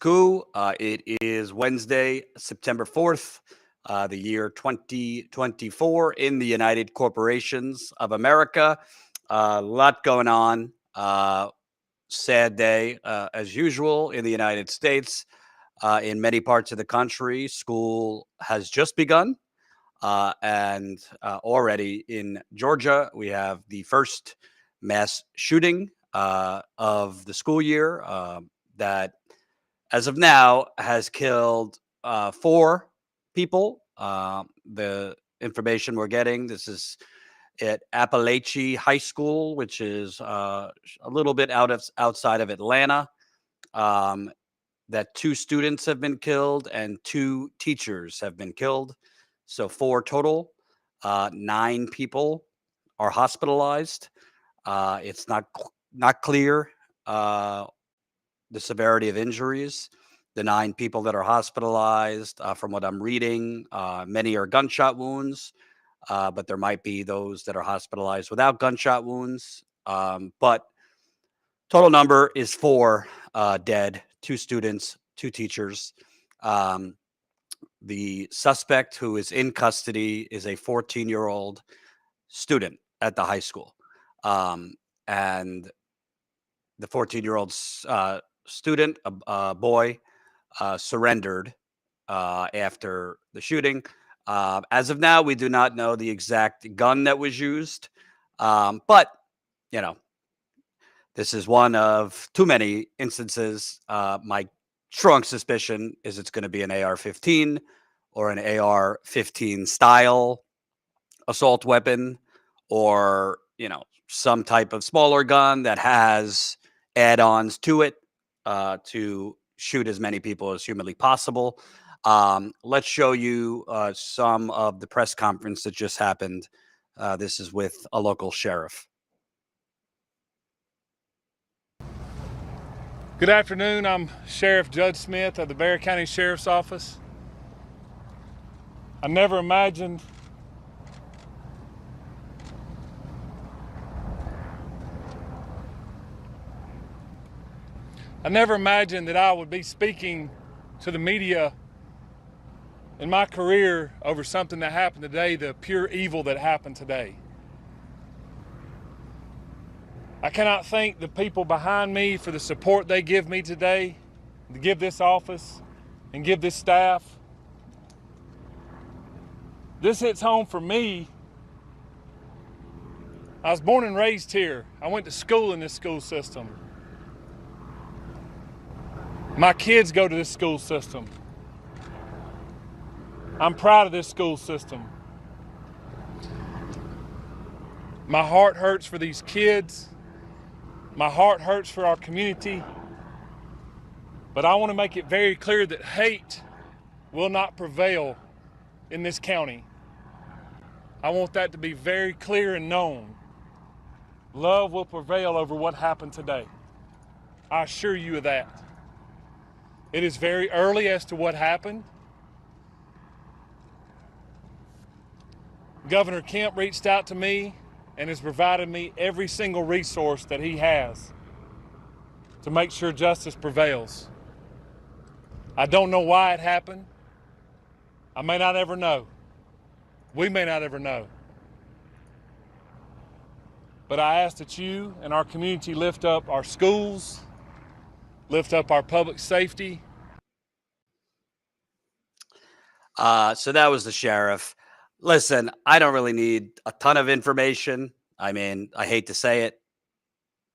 Coup. It is Wednesday, September 4th, the year 2024 in the United Corporations of America. A lot going on. Sad day, as usual, in the United States. In many parts of the country, school has just begun. And already in Georgia, we have the first mass shooting of the school year that, as of now, has killed 4 people. The information we're getting, this is at Appalachia High School, which is a little bit outside of Atlanta. That 2 students have been killed and 2 teachers have been killed. So 4 total. 9 people are hospitalized. It's not clear the severity of injuries. The 9 people that are hospitalized, from what I'm reading, many are gunshot wounds, but there might be those that are hospitalized without gunshot wounds. But total number is 4 dead, 2 students, 2 teachers. The suspect who is in custody is a 14-year-old student at the high school. And the 14-year-old student, a boy, surrendered after the shooting. As of now, we do not know the exact gun that was used. But, you know, this is one of too many instances. My strong suspicion is it's going to be an AR-15 or an AR-15 style assault weapon, or, some type of smaller gun that has add-ons to it to shoot as many people as humanly possible. Let's show you some of the press conference that just happened. This is with a local sheriff. Good afternoon. I'm Sheriff Judge Smith of the Bexar County Sheriff's Office. I never imagined that I would be speaking to the media in my career over something that happened today, the pure evil that happened today. I cannot thank the people behind me for the support they give me today, to give this office and give this staff. This hits home for me. I was born and raised here. I went to school in this school system. My kids go to this school system. I'm proud of this school system. My heart hurts for these kids. My heart hurts for our community. But I want to make it very clear that hate will not prevail in this county. I want that to be very clear and known. Love will prevail over what happened today. I assure you of that. It is very early as to what happened. Governor Kemp reached out to me and has provided me every single resource that he has to make sure justice prevails. I don't know why it happened. I may not ever know. We may not ever know. But I ask that you and our community lift up our schools, lift up our public safety. So that was the sheriff. Listen, I don't really need a ton of information. I mean, I hate to say it.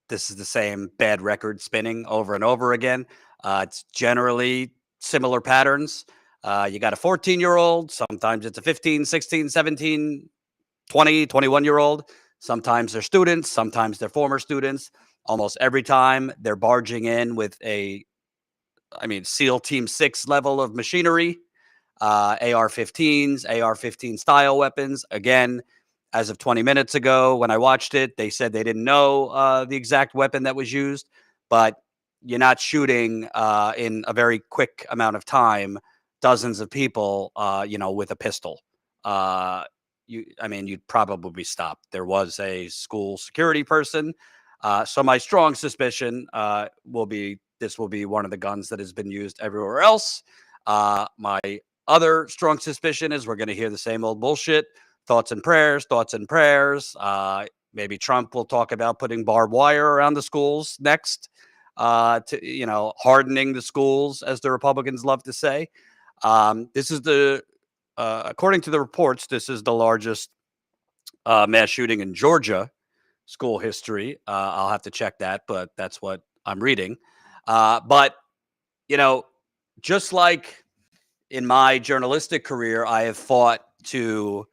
This is the same bad record spinning over and over again. It's generally similar patterns. You got a 14-year-old. Sometimes it's a 15, 16, 17, 20, 21-year-old. Sometimes they're students. Sometimes they're former students. Almost every time they're barging in with SEAL Team 6 level of machinery. AR-15s, AR-15 style weapons. Again, as of 20 minutes ago, when I watched it, they said they didn't know the exact weapon that was used, but you're not shooting in a very quick amount of time dozens of people, with a pistol. You'd probably be stopped. There was a school security person. So my strong suspicion will be this will be one of the guns that has been used everywhere else. My other strong suspicion is we're going to hear the same old bullshit. Thoughts and prayers, thoughts and prayers. Maybe Trump will talk about putting barbed wire around the schools next, to hardening the schools, as the Republicans love to say. This is according to the reports, this is the largest mass shooting in Georgia school history. I'll have to check that, but that's what I'm reading. But just like in my journalistic career, I have fought to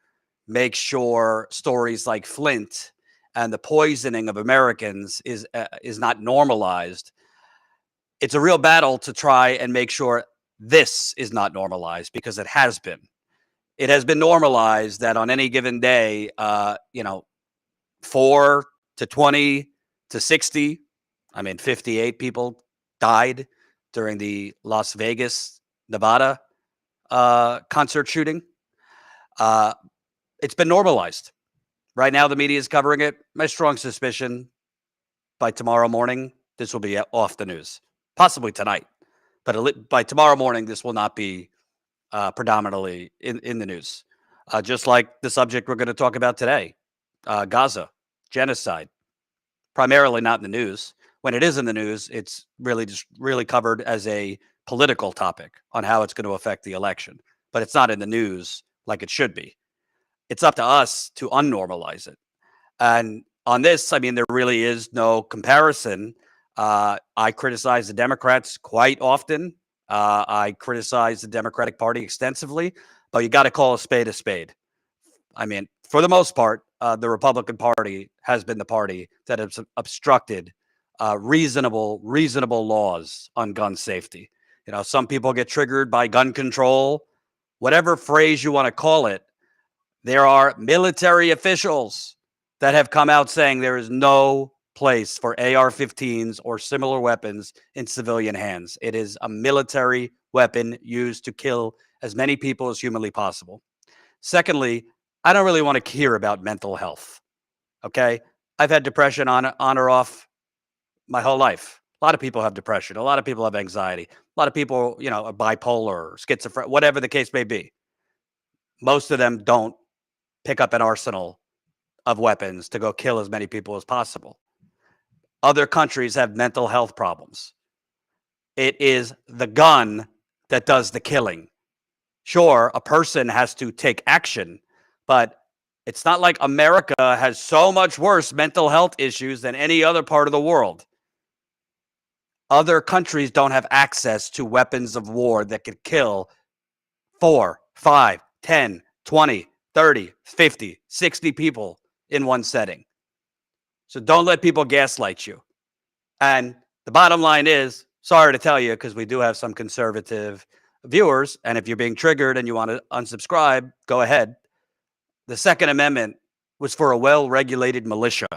make sure stories like Flint and the poisoning of Americans is not normalized. It's a real battle to try and make sure this is not normalized, because it has been. It has been normalized that on any given day, 4 to 20 to 60, 58 people died during the Las Vegas, Nevada concert shooting. It's been normalized. Right now, the media is covering it. My strong suspicion, by tomorrow morning, this will be off the news. Possibly tonight. But by tomorrow morning, this will not be predominantly in the news. Just like the subject we're going to talk about today, Gaza, genocide. Primarily not in the news. When it is in the news, it's really covered as a political topic on how it's going to affect the election. But it's not in the news like it should be. It's up to us to unnormalize it. And on this, there really is no comparison. I criticize the Democrats quite often. I criticize the Democratic Party extensively, but you got to call a spade a spade. For the most part, the Republican Party has been the party that has obstructed reasonable laws on gun safety. Some people get triggered by gun control, whatever phrase you want to call it. There are military officials that have come out saying there is no place for AR-15s or similar weapons in civilian hands. It is a military weapon used to kill as many people as humanly possible. Secondly, I don't really want to hear about mental health. Okay? I've had depression on or off my whole life. A lot of people have depression. A lot of people have anxiety. A lot of people, are bipolar, schizophrenic, whatever the case may be. Most of them don't pick up an arsenal of weapons to go kill as many people as possible. Other countries have mental health problems. It is the gun that does the killing. Sure, a person has to take action, but it's not like America has so much worse mental health issues than any other part of the world. Other countries don't have access to weapons of war that could kill 4, 5, 10, 20, 30, 50, 60 people in one setting. So don't let people gaslight you. And the bottom line is, sorry to tell you, because we do have some conservative viewers, and if you're being triggered and you want to unsubscribe, go ahead. The Second Amendment was for a well-regulated militia.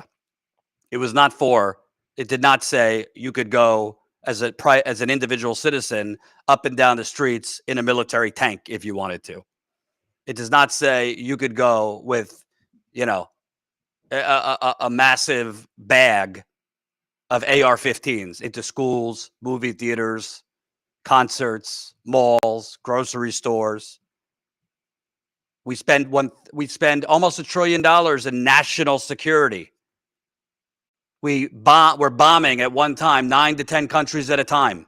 It did not say you could go as an individual citizen up and down the streets in a military tank if you wanted to. It does not say you could go with, a massive bag of AR-15s into schools, movie theaters, concerts, malls, grocery stores. We spend almost $1 trillion in national security. We're bombing at one time 9 to 10 countries at a time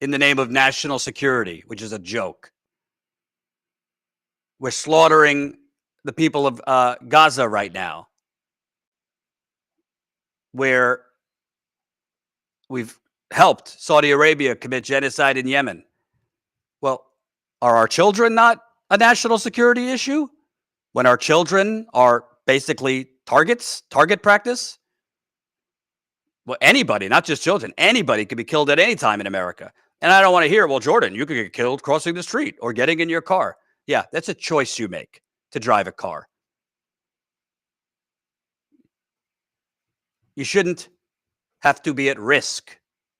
in the name of national security, which is a joke. We're slaughtering the people of Gaza right now, where we've helped Saudi Arabia commit genocide in Yemen. Well, are our children not a national security issue when our children are basically target practice? Well, anybody, not just children, anybody could be killed at any time in America. And I don't want to hear, well, Jordan, you could get killed crossing the street or getting in your car. Yeah, that's a choice you make to drive a car. You shouldn't have to be at risk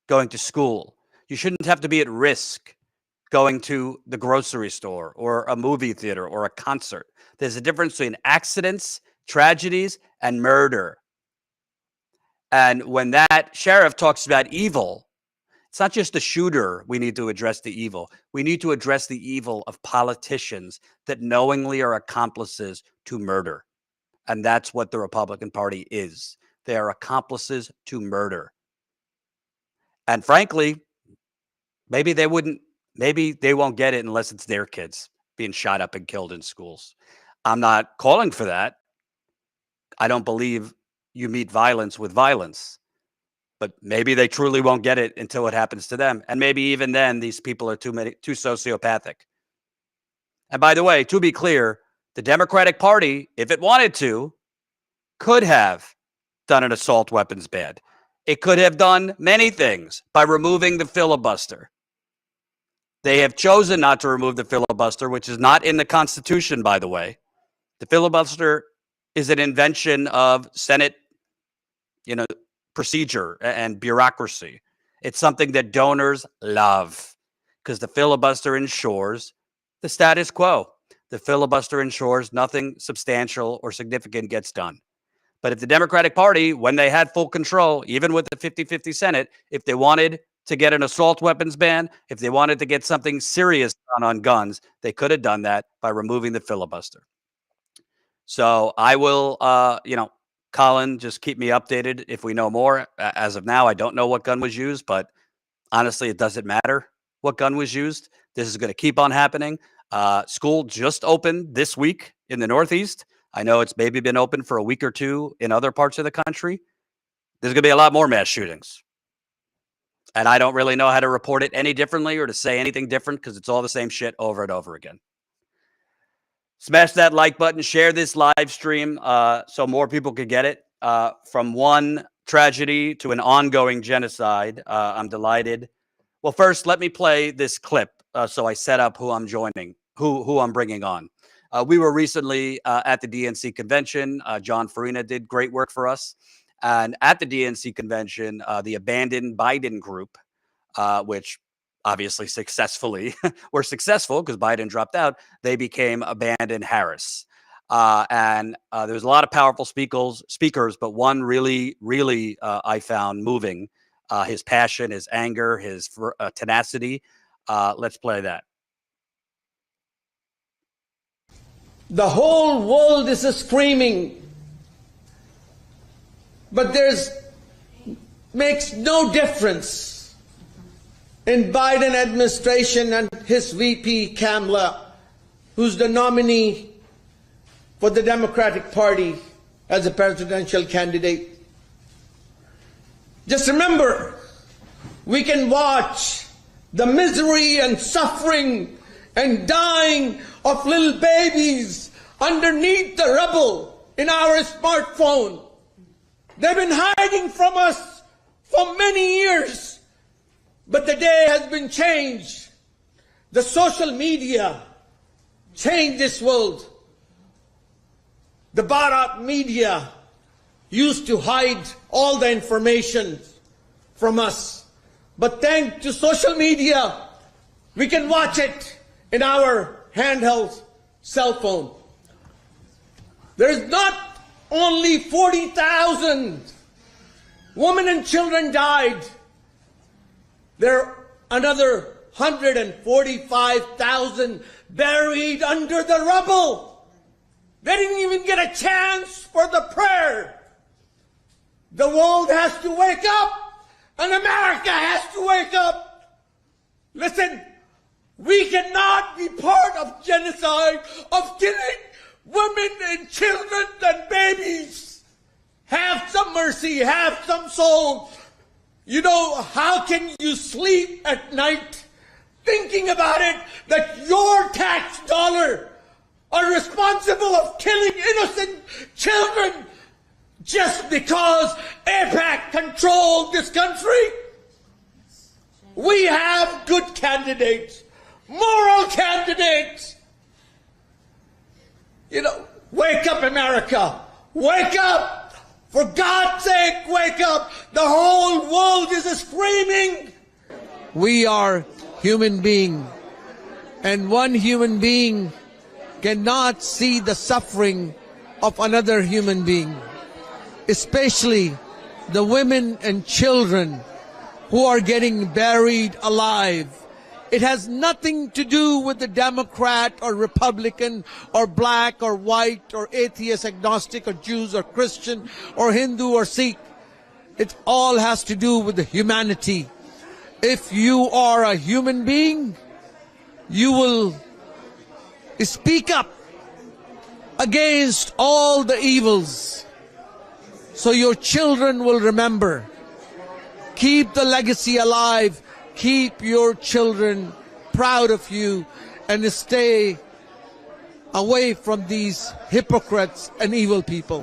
going to school. You shouldn't have to be at risk going to the grocery store or a movie theater or a concert. There's a difference between accidents, tragedies, and murder. And when that sheriff talks about evil, It's not just the shooter we need to address the evil. We need to address the evil of politicians that knowingly are accomplices to murder. And that's what the Republican Party is. They are accomplices to murder. And frankly, maybe they won't get it unless it's their kids being shot up and killed in schools. I'm not calling for that. I don't believe you meet violence with violence. But maybe they truly won't get it until it happens to them. And maybe even then, these people are too sociopathic. And by the way, to be clear, the Democratic Party, if it wanted to, could have done an assault weapons ban. It could have done many things by removing the filibuster. They have chosen not to remove the filibuster, which is not in the Constitution, by the way. The filibuster is an invention of Senate, procedure and bureaucracy. It's something that donors love because the filibuster ensures the status quo. The filibuster ensures nothing substantial or significant gets done. But if the Democratic Party, when they had full control, even with the 50-50 Senate, if they wanted to get an assault weapons ban, if they wanted to get something serious done on guns, they could have done that by removing the filibuster. So I will, Colin, just keep me updated if we know more. As of now, I don't know what gun was used, but honestly, it doesn't matter what gun was used. This is going to keep on happening. School just opened this week in the Northeast. I know it's maybe been open for a week or two in other parts of the country. There's going to be a lot more mass shootings. And I don't really know how to report it any differently or to say anything different because it's all the same shit over and over again. Smash that like button, share this live stream so more people could get it. From one tragedy to an ongoing genocide, I'm delighted. Well, first, let me play this clip so I set up who I'm joining, who I'm bringing on. We were recently at the DNC convention. John Farina did great work for us. And at the DNC convention, the Abandoned Biden group, which obviously successfully were successful because Biden dropped out, they became Abandoned Harris. And there was a lot of powerful speakers, but one really, I found moving. His passion, his anger, his tenacity. Let's play that. The whole world is screaming, but makes no difference in Biden administration and his VP Kamala, who's the nominee for the Democratic Party as a presidential candidate. Just remember, we can watch the misery and suffering and dying of little babies underneath the rubble in our smartphone. They've been hiding from us for many years. But the day has been changed. The social media changed this world. The Bharat media used to hide all the information from us. But thanks to social media, we can watch it in our handheld cell phone. There's not only 40,000 women and children died. There are another 145,000 buried under the rubble. They didn't even get a chance for the prayer. The world has to wake up, and America has to wake up. Listen, we cannot be part of genocide, of killing women and children and babies. Have some mercy, have some soul. You know, how can you sleep at night thinking about it, that your tax dollar are responsible of killing innocent children just because AIPAC controlled this country? We have good candidates, moral candidates. You know, wake up, America. Wake up. For God's sake, wake up. The whole world is screaming. We are human beings, and one human being cannot see the suffering of another human being, especially the women and children who are getting buried alive. It has nothing to do with the Democrat or Republican or black or white or atheist, agnostic or Jews or Christian or Hindu or Sikh. It all has to do with the humanity. If you are a human being, you will speak up against all the evils, so your children will remember. Keep the legacy alive. Keep your children proud of you, and stay away from these hypocrites and evil people.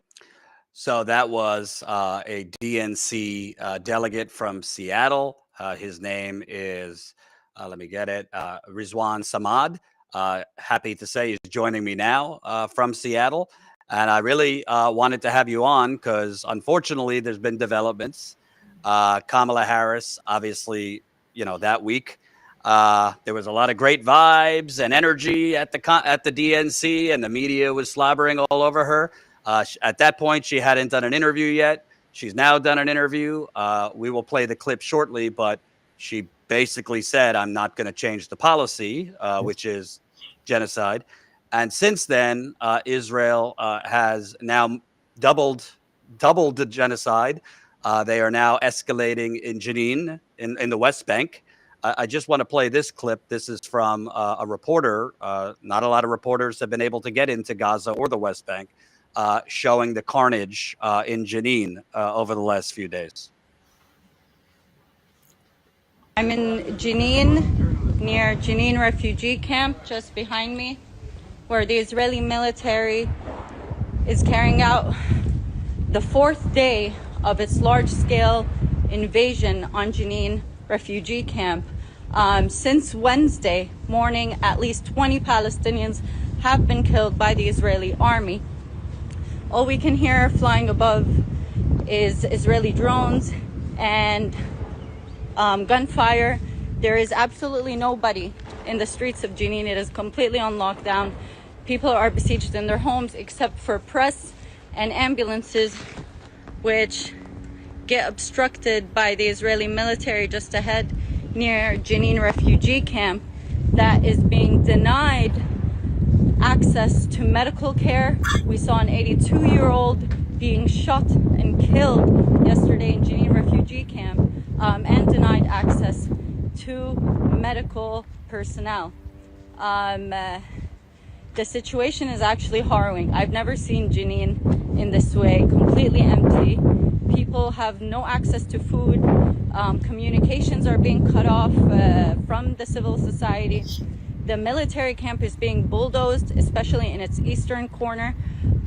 So that was a DNC delegate from Seattle. His name is, let me get it, Rizwan Samad. Happy to say he's joining me now from Seattle. And I really wanted to have you on because, unfortunately, there's been developments. Kamala Harris, obviously, that week, there was a lot of great vibes and energy at the DNC, and the media was slobbering all over her. At that point, she hadn't done an interview yet. She's now done an interview. We will play the clip shortly, but she basically said, I'm not going to change the policy, which is genocide. And since then, Israel has now doubled the genocide. They are now escalating in Jenin in the West Bank. I just want to play this clip. This is from a reporter. Not a lot of reporters have been able to get into Gaza or the West Bank, showing the carnage in Jenin over the last few days. I'm in Jenin, near Jenin refugee camp, just behind me, where the Israeli military is carrying out the fourth day of its large-scale invasion on Jenin refugee camp. Since Wednesday morning, at least 20 Palestinians have been killed by the Israeli army. All we can hear flying above is Israeli drones and gunfire. There is absolutely nobody in the streets of Jenin. It is completely on lockdown. People are besieged in their homes except for press and ambulances, which get obstructed by the Israeli military just ahead near Jenin refugee camp, that is being denied access to medical care. We saw an 82-year-old being shot and killed yesterday in Jenin refugee camp, and denied access to medical personnel. The situation is actually harrowing. I've never seen Jenin in this way, completely empty. People have no access to food. Communications are being cut off from the civil society. The military camp is being bulldozed, especially in its eastern corner.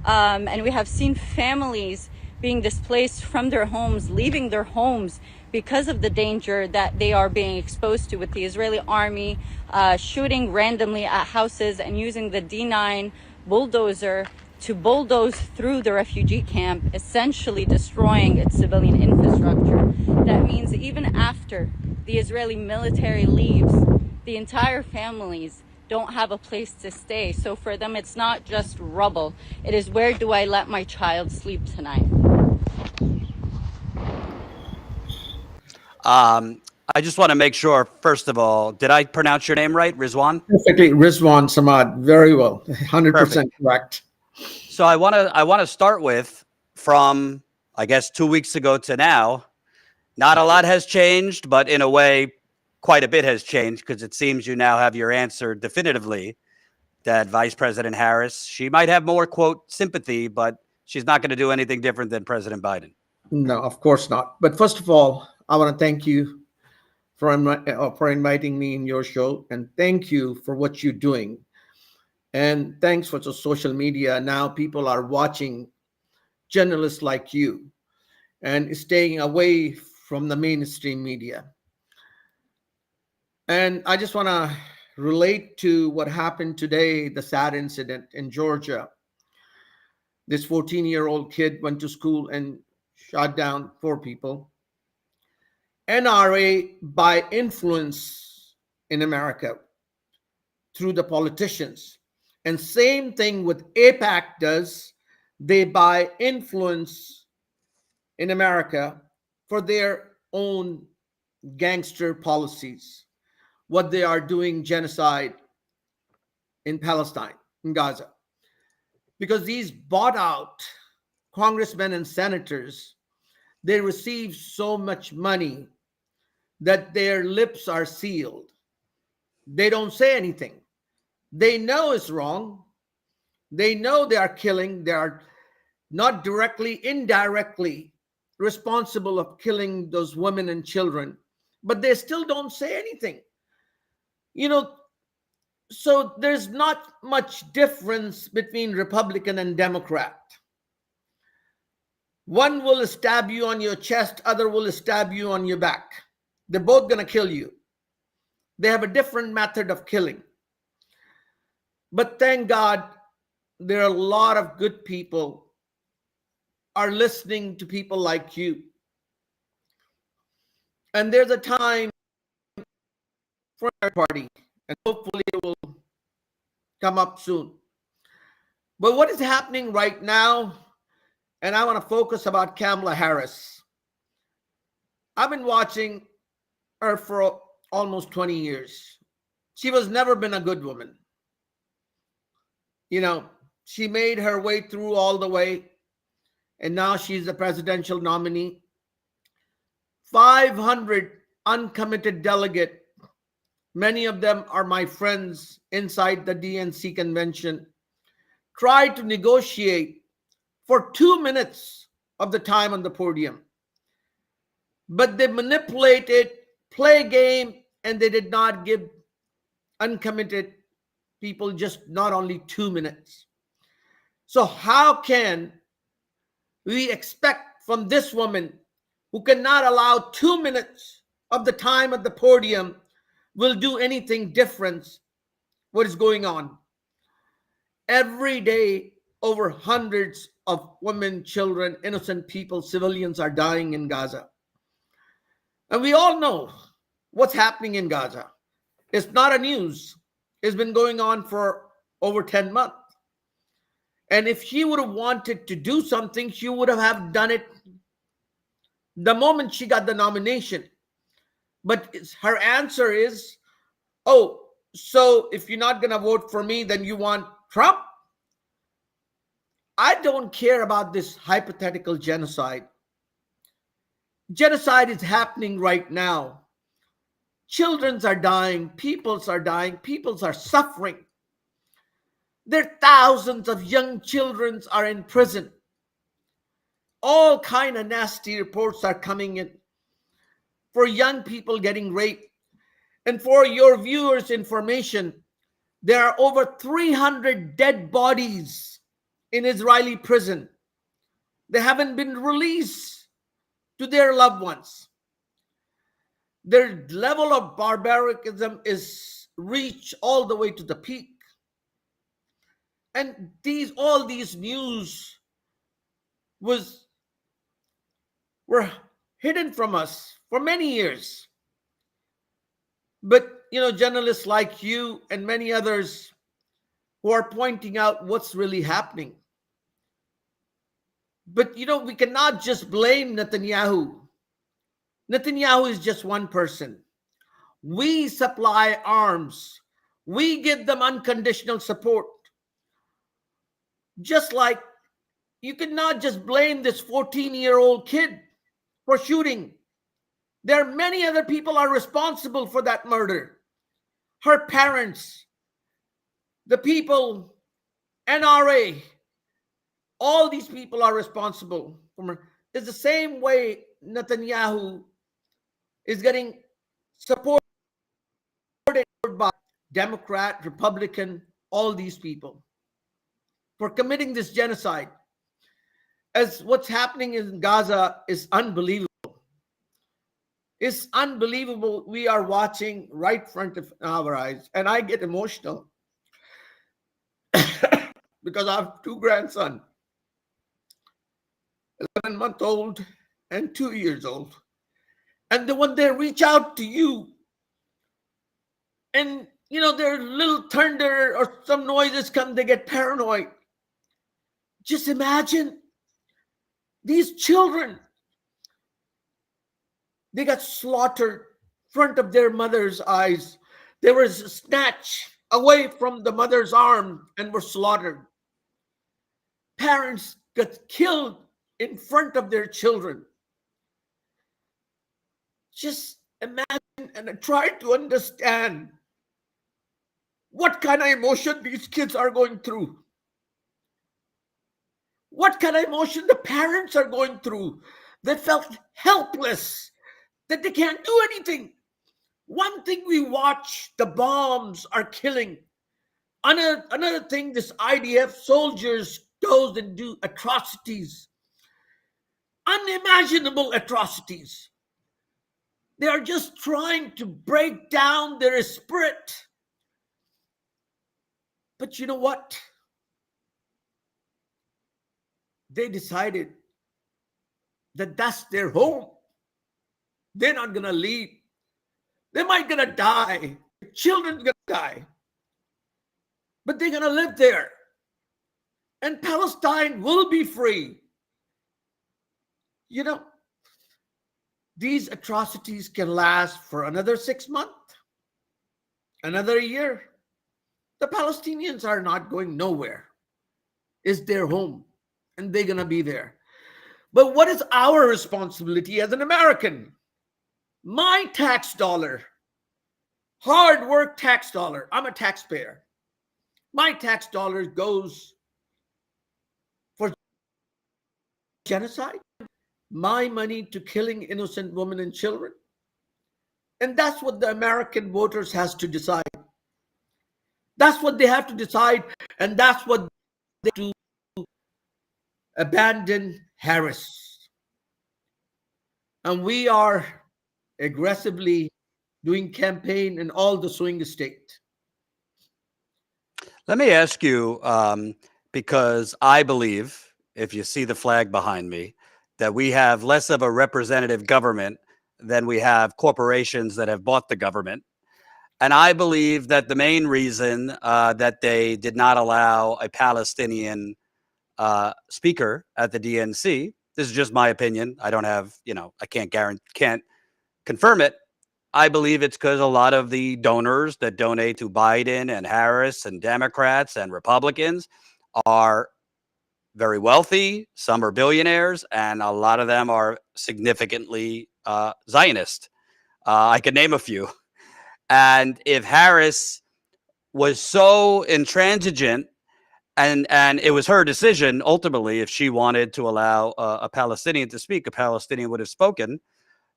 And we have seen families being displaced from their homes, leaving their homes because of the danger that they are being exposed to, with the Israeli army shooting randomly at houses and using the D9 bulldozer to bulldoze through the refugee camp, essentially destroying its civilian infrastructure. That means even after the Israeli military leaves, the entire families don't have a place to stay. So for them, it's not just rubble. It is, where do I let my child sleep tonight? I just want to make sure, first of all, did I pronounce your name right, Rizwan? Perfectly, Rizwan Samad. Very well, 100% Perfect. correct. So I want to start with, from, I guess, 2 weeks ago to now, not a lot has changed, but in a way, quite a bit has changed, because it seems you now have your answer definitively that Vice President Harris, she might have more, quote, sympathy, but she's not going to do anything different than President Biden. No, of course not. But first of all, I want to thank you for inviting me in your show, and thank you for what you're doing. And thanks for the social media. Now people are watching journalists like you and staying away from the mainstream media. And I just want to relate to what happened today, the sad incident in Georgia. This 14-year-old kid went to school and shot down 4 people. NRA by influence in America through the politicians. And same thing with AIPAC does. They buy influence in America for their own gangster policies, what they are doing genocide in Palestine, in Gaza. Because these bought out congressmen and senators, they receive so much money that their lips are sealed. They don't say anything. They know it's wrong. They know they are killing. They are not directly, indirectly responsible of killing those women and children, but they still don't say anything. You know, so there's not much difference between Republican and Democrat. One will stab you on your chest, other will stab you on your back. They're both going to kill you. They have a different method of killing. But thank God, there are a lot of good people are listening to people like you. And there's a time for our party, and hopefully it will come up soon. But what is happening right now, and I want to focus about Kamala Harris. I've been watching her for almost 20 years. She was never been a good woman. You know, she made her way through all the way, and now she's the presidential nominee. 500 uncommitted delegates, many of them are my friends inside the DNC convention, tried to negotiate for 2 minutes of the time on the podium. But they manipulated, play game, and they did not give uncommitted people just not only 2 minutes. So how can we expect from this woman who cannot allow 2 minutes of the time at the podium will do anything different what is going on? Every day, over hundreds of women, children, innocent people, civilians are dying in Gaza. And we all know what's happening in Gaza. It's not a news. It's been going on for over 10 months. And if she would have wanted to do something, she would have done it the moment she got the nomination. But her answer is, oh, so if you're not going to vote for me, then you want Trump? I don't care about this hypothetical genocide. Genocide is happening right now. Children are dying, peoples are dying, peoples are suffering. There are thousands of young children are in prison. All kind of nasty reports are coming in for young people getting raped. And for your viewers' information, there are over 300 dead bodies in Israeli prison. They haven't been released to their loved ones. Their level of barbarism is reached all the way to the peak. And all these news were hidden from us for many years. But, you know, journalists like you and many others who are pointing out what's really happening. But, you know, we cannot just blame Netanyahu. Netanyahu is just one person. We supply arms. We give them unconditional support. Just like you cannot just blame this 14-year-old kid for shooting. There are many other people are responsible for that murder. Her parents, the people, NRA, all these people are responsible for her. It's the same way Netanyahu is getting supported by Democrat, Republican, all these people for committing this genocide. As what's happening in Gaza is unbelievable. It's unbelievable. We are watching right in front of our eyes, and I get emotional because I have two grandsons, 11-month-old and 2 years old. And then when they reach out to you and, you know, their little thunder or some noises come, they get paranoid. Just imagine these children. They got slaughtered in front of their mother's eyes. They were snatched away from the mother's arm and were slaughtered. Parents got killed in front of their children. Just imagine and try to understand what kind of emotion these kids are going through. What kind of emotion the parents are going through. They felt helpless, that they can't do anything. One thing we watch, the bombs are killing. Another thing, this IDF soldiers goes and do atrocities. Unimaginable atrocities. They are just trying to break down their spirit. But you know what? They decided that that's their home. They're not going to leave. They might going to die. Children's going to die. But they're going to live there. And Palestine will be free. You know, these atrocities can last for another 6 months, another year. The Palestinians are not going nowhere. It's their home, and they're going to be there. But what is our responsibility as an American? My tax dollar, hard work tax dollar, I'm a taxpayer. My tax dollar goes for genocide, my money to killing innocent women and children. And that's what the American voters has to decide. That's what they have to decide, and that's what they do. Abandon Harris. And we are aggressively doing campaign in all the swing state. Let me ask you, because I believe, if you see the flag behind me, that we have less of a representative government than we have corporations that have bought the government. And I believe that the main reason that they did not allow a Palestinian speaker at the DNC, this is just my opinion. I don't have, I can't confirm it. I believe it's because a lot of the donors that donate to Biden and Harris and Democrats and Republicans are very wealthy. Some are billionaires, and a lot of them are significantly Zionist. I could name a few. And if Harris was so intransigent, and it was her decision, ultimately, if she wanted to allow a Palestinian to speak, a Palestinian would have spoken.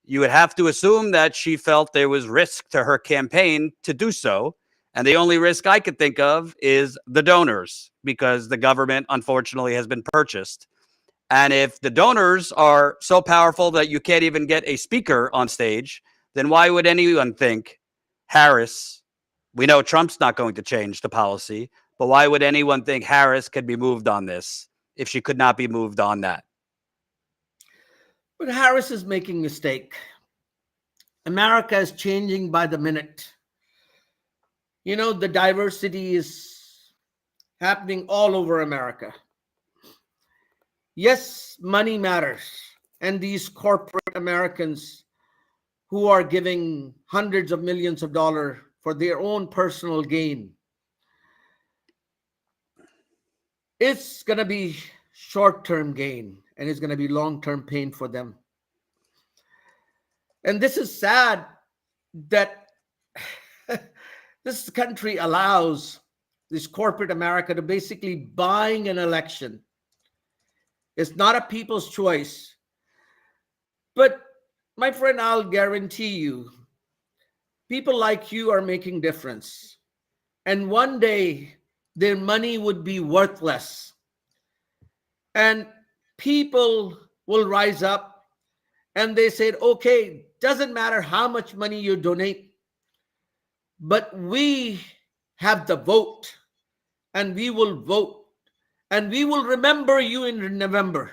You would have to assume that she felt there was risk to her campaign to do so. And the only risk I could think of is the donors, because the government, unfortunately, has been purchased. And if the donors are so powerful that you can't even get a speaker on stage, then why would anyone think Harris, we know Trump's not going to change the policy, but why would anyone think Harris could be moved on this if she could not be moved on that? But Harris is making a mistake. America is changing by the minute. The diversity is happening all over America. Yes, money matters. And these corporate Americans who are giving hundreds of millions of dollars for their own personal gain, it's going to be short-term gain, and it's going to be long-term pain for them. And this is sad that this country allows this corporate America to basically buying an election. It's not a people's choice. But my friend, I'll guarantee you, people like you are making difference. And one day, their money would be worthless. And people will rise up and they said, okay, doesn't matter how much money you donate, but we have the vote, and we will vote, and we will remember you in November.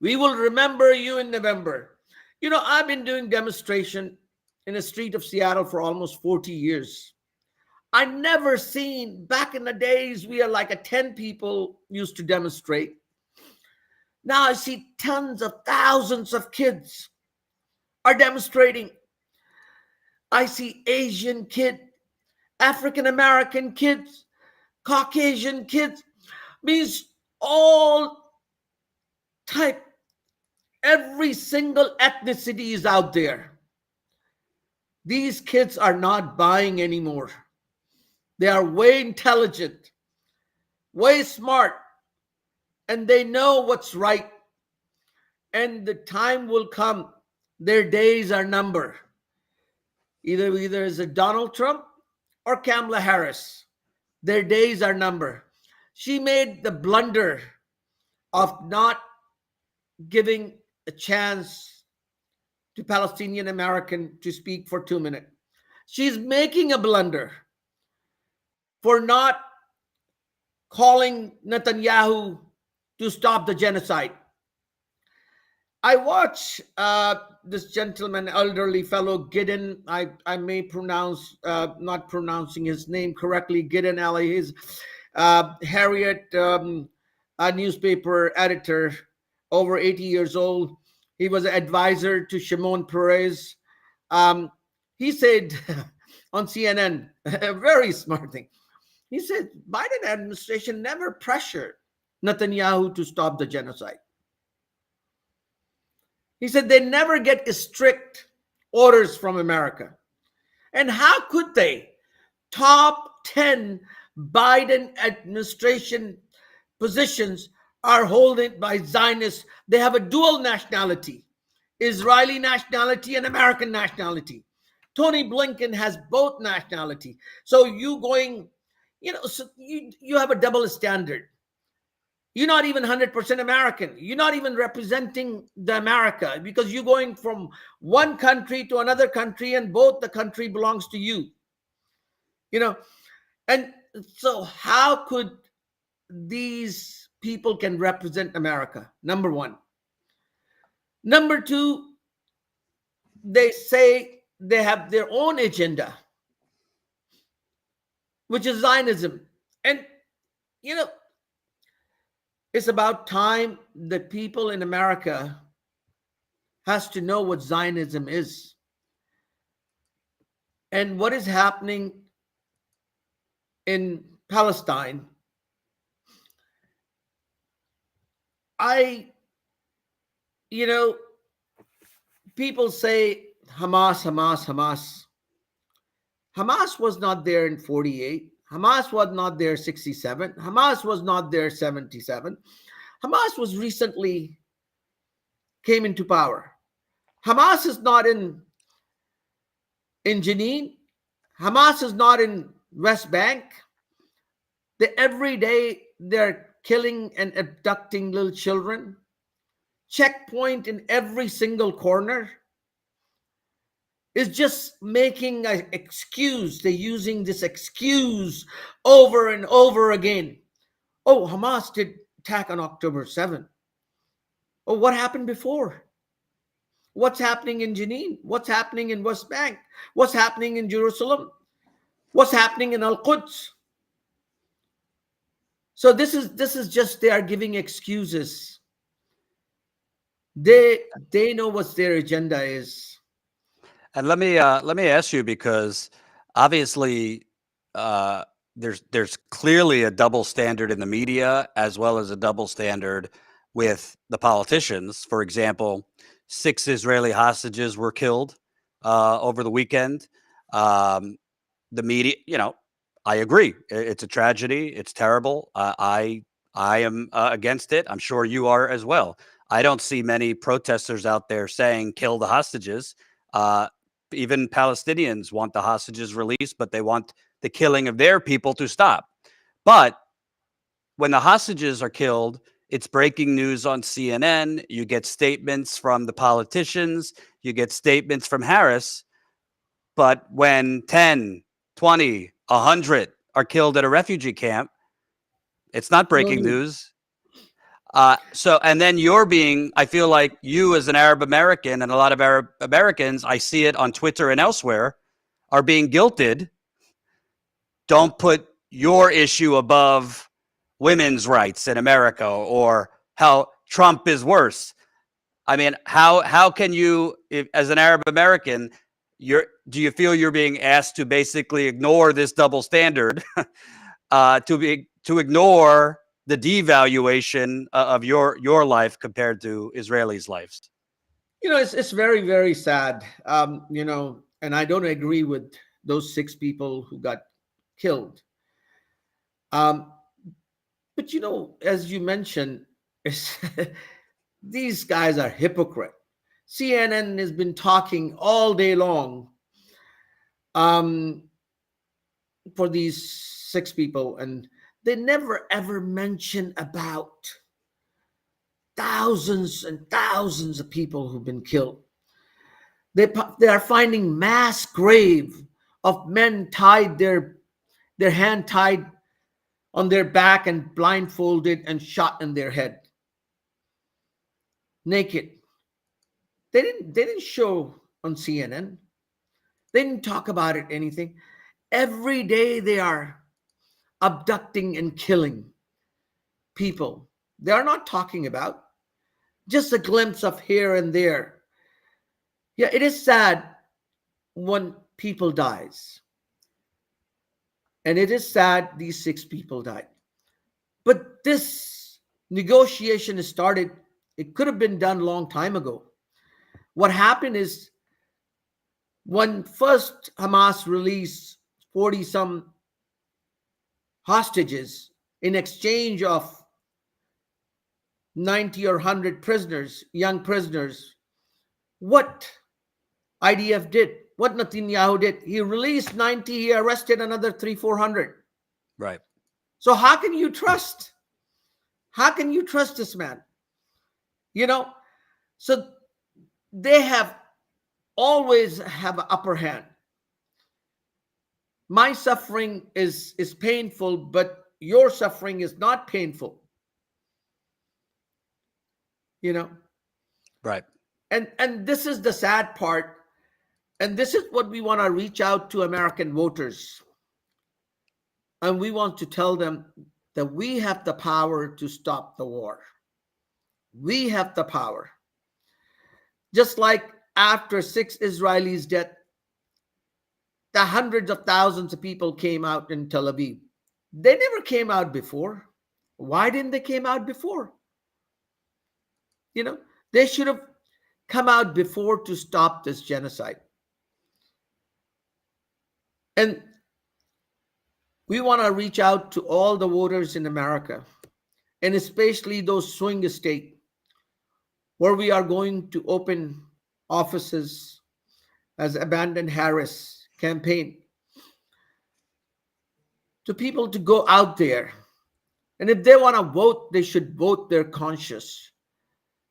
We will remember you in November. I've been doing demonstration in the street of Seattle for almost 40 years. I never seen, back in the days, we are like 10 people used to demonstrate. Now I see tons of thousands of kids are demonstrating. I see Asian kids, African American kids, Caucasian kids, means all type, every single ethnicity is out there. These kids are not buying anymore. They are way intelligent, way smart, and they know what's right. And the time will come, their days are numbered. Either is it Donald Trump or Kamala Harris. Their days are numbered. She made the blunder of not giving a chance to Palestinian American to speak for 2 minutes. She's making a blunder for not calling Netanyahu to stop the genocide. I watch this gentleman, elderly fellow, Gideon. I may pronounce, not pronouncing his name correctly, Gideon Ali. He's Harriet, a newspaper editor, over 80 years old. He was an advisor to Shimon Peres. He said on CNN, a very smart thing. He said, Biden administration never pressured Netanyahu to stop the genocide. He said they never get strict orders from America. And how could they? Top 10 Biden administration positions are held by Zionists. They have a dual nationality, Israeli nationality and American nationality. Tony Blinken has both nationality. So you going, so you have a double standard. You're not even 100% American. You're not even representing the America, because you're going from one country to another country and both the country belongs to you. And so how could these people can represent America? Number one. Number two, they say they have their own agenda, which is Zionism. And, it's about time that people in America has to know what Zionism is and what is happening in Palestine. People say Hamas, Hamas, Hamas. Hamas was not there in 48. Hamas was not there 67. Hamas was not there 77. Hamas was recently came into power. Hamas is not in Jenin. Hamas is not in West Bank. Every day they're killing and abducting little children. Checkpoint in every single corner. Is just making an excuse. They're using this excuse over and over again. Oh, Hamas did attack on October 7th. Oh, what happened before? What's happening in Jenin? What's happening in West Bank? What's happening in Jerusalem? What's happening in Al-Quds? So this is just, they are giving excuses. They know what their agenda is. And let me ask you, because obviously there's clearly a double standard in the media, as well as a double standard with the politicians. For example, 6 Israeli hostages were killed over the weekend. The media, I agree. It's a tragedy. It's terrible. I am against it. I'm sure you are as well. I don't see many protesters out there saying kill the hostages. Even Palestinians want the hostages released, but they want the killing of their people to stop. But when the hostages are killed, it's breaking news on CNN. You get statements from the politicians. You get statements from Harris. But when 10, 20, 100 are killed at a refugee camp, it's not breaking news. And then I feel like you as an Arab American, and a lot of Arab Americans, I see it on Twitter and elsewhere, are being guilted. Don't put your issue above women's rights in America, or how Trump is worse. I mean, how can you, as an Arab American, do you feel you're being asked to basically ignore this double standard, to ignore the devaluation of your life compared to Israelis' lives? It's very, very sad. And I don't agree with those 6 people who got killed. But as you mentioned, these guys are hypocrite. CNN has been talking all day long for these 6 people, and they never ever mention about thousands and thousands of people who've been killed. They are finding mass grave of men tied their hand tied on their back and blindfolded and shot in their head, naked. They didn't show on CNN. They didn't talk about it, anything. Every day they are abducting and killing people. They are not talking about. Just a glimpse of here and there. Yeah, it is sad when people dies. And it is sad these 6 people died. But this negotiation has started. It could have been done a long time ago. What happened is, when first Hamas released 40-some hostages in exchange of 90 or 100 prisoners, young prisoners, what IDF did, what Netanyahu did, he released 90, he arrested another 300-400. Right. So how can you trust? How can you trust this man? So they always have an upper hand. My suffering is painful, but your suffering is not painful. Right. And this is the sad part. And this is what we want to reach out to American voters. And we want to tell them that we have the power to stop the war. We have the power. Just like after 6 Israelis' death, the hundreds of thousands of people came out in Tel Aviv. They never came out before. Why didn't they came out before? They should have come out before to stop this genocide. And we want to reach out to all the voters in America, and especially those swing states where we are going to open offices as Abandon Harris campaign, to people to go out there. And if they want to vote, they should vote their conscience.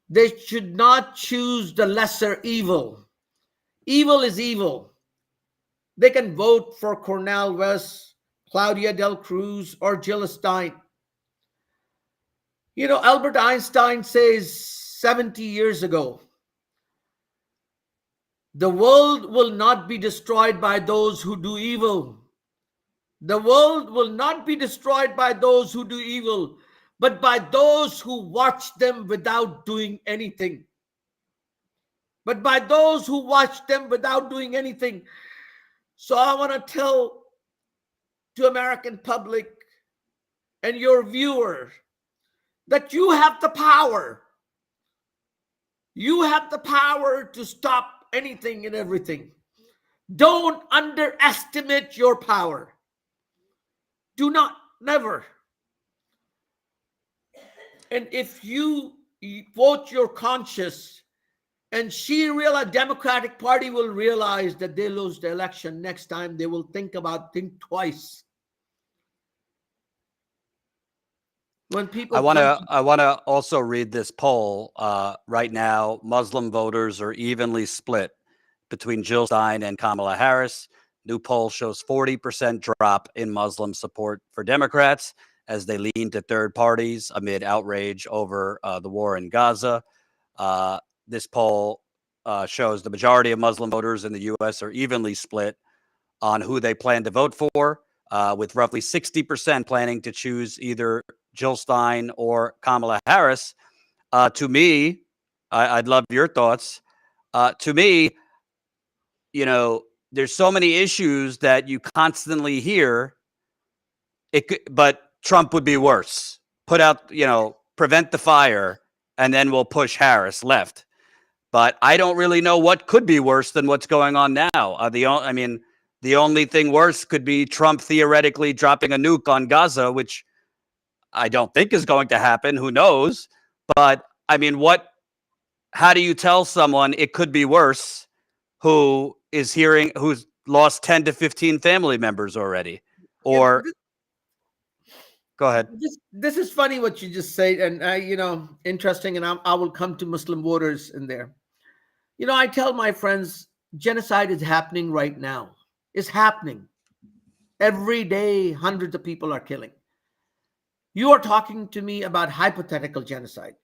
They should not choose the lesser evil. Evil is evil. They can vote for Cornel West, Claudia Del Cruz, or Jill Stein. Albert Einstein says 70 years ago, the world will not be destroyed by those who do evil. The world will not be destroyed by those who do evil, but by those who watch them without doing anything. But by those who watch them without doing anything. So I want to tell to American public and your viewer that you have the power. You have the power to stop anything and everything. Don't underestimate your power. Do not, never. And if you vote your conscience, and Democratic Party will realize that they lose the election next time, they will think twice. When people, I want to also read this poll. Right now, Muslim voters are evenly split between Jill Stein and Kamala Harris. New poll shows 40% drop in Muslim support for Democrats as they lean to third parties amid outrage over the war in Gaza. This poll shows the majority of Muslim voters in the U.S. are evenly split on who they plan to vote for, with roughly 60% planning to choose either Jill Stein or Kamala Harris. To me, I'd love your thoughts. To me, there's so many issues that you constantly hear. But Trump would be worse. Put out, prevent the fire, and then we'll push Harris left. But I don't really know what could be worse than what's going on now. The only thing worse could be Trump theoretically dropping a nuke on Gaza, which I don't think is going to happen. Who knows? But how do you tell someone it could be worse who's lost 10 to 15 family members already? Or go ahead. This is funny what you just said, and interesting. And I will come to Muslim voters in there. I tell my friends, genocide is happening right now. It's happening every day. Hundreds of people are killing. You are talking to me about hypothetical genocide.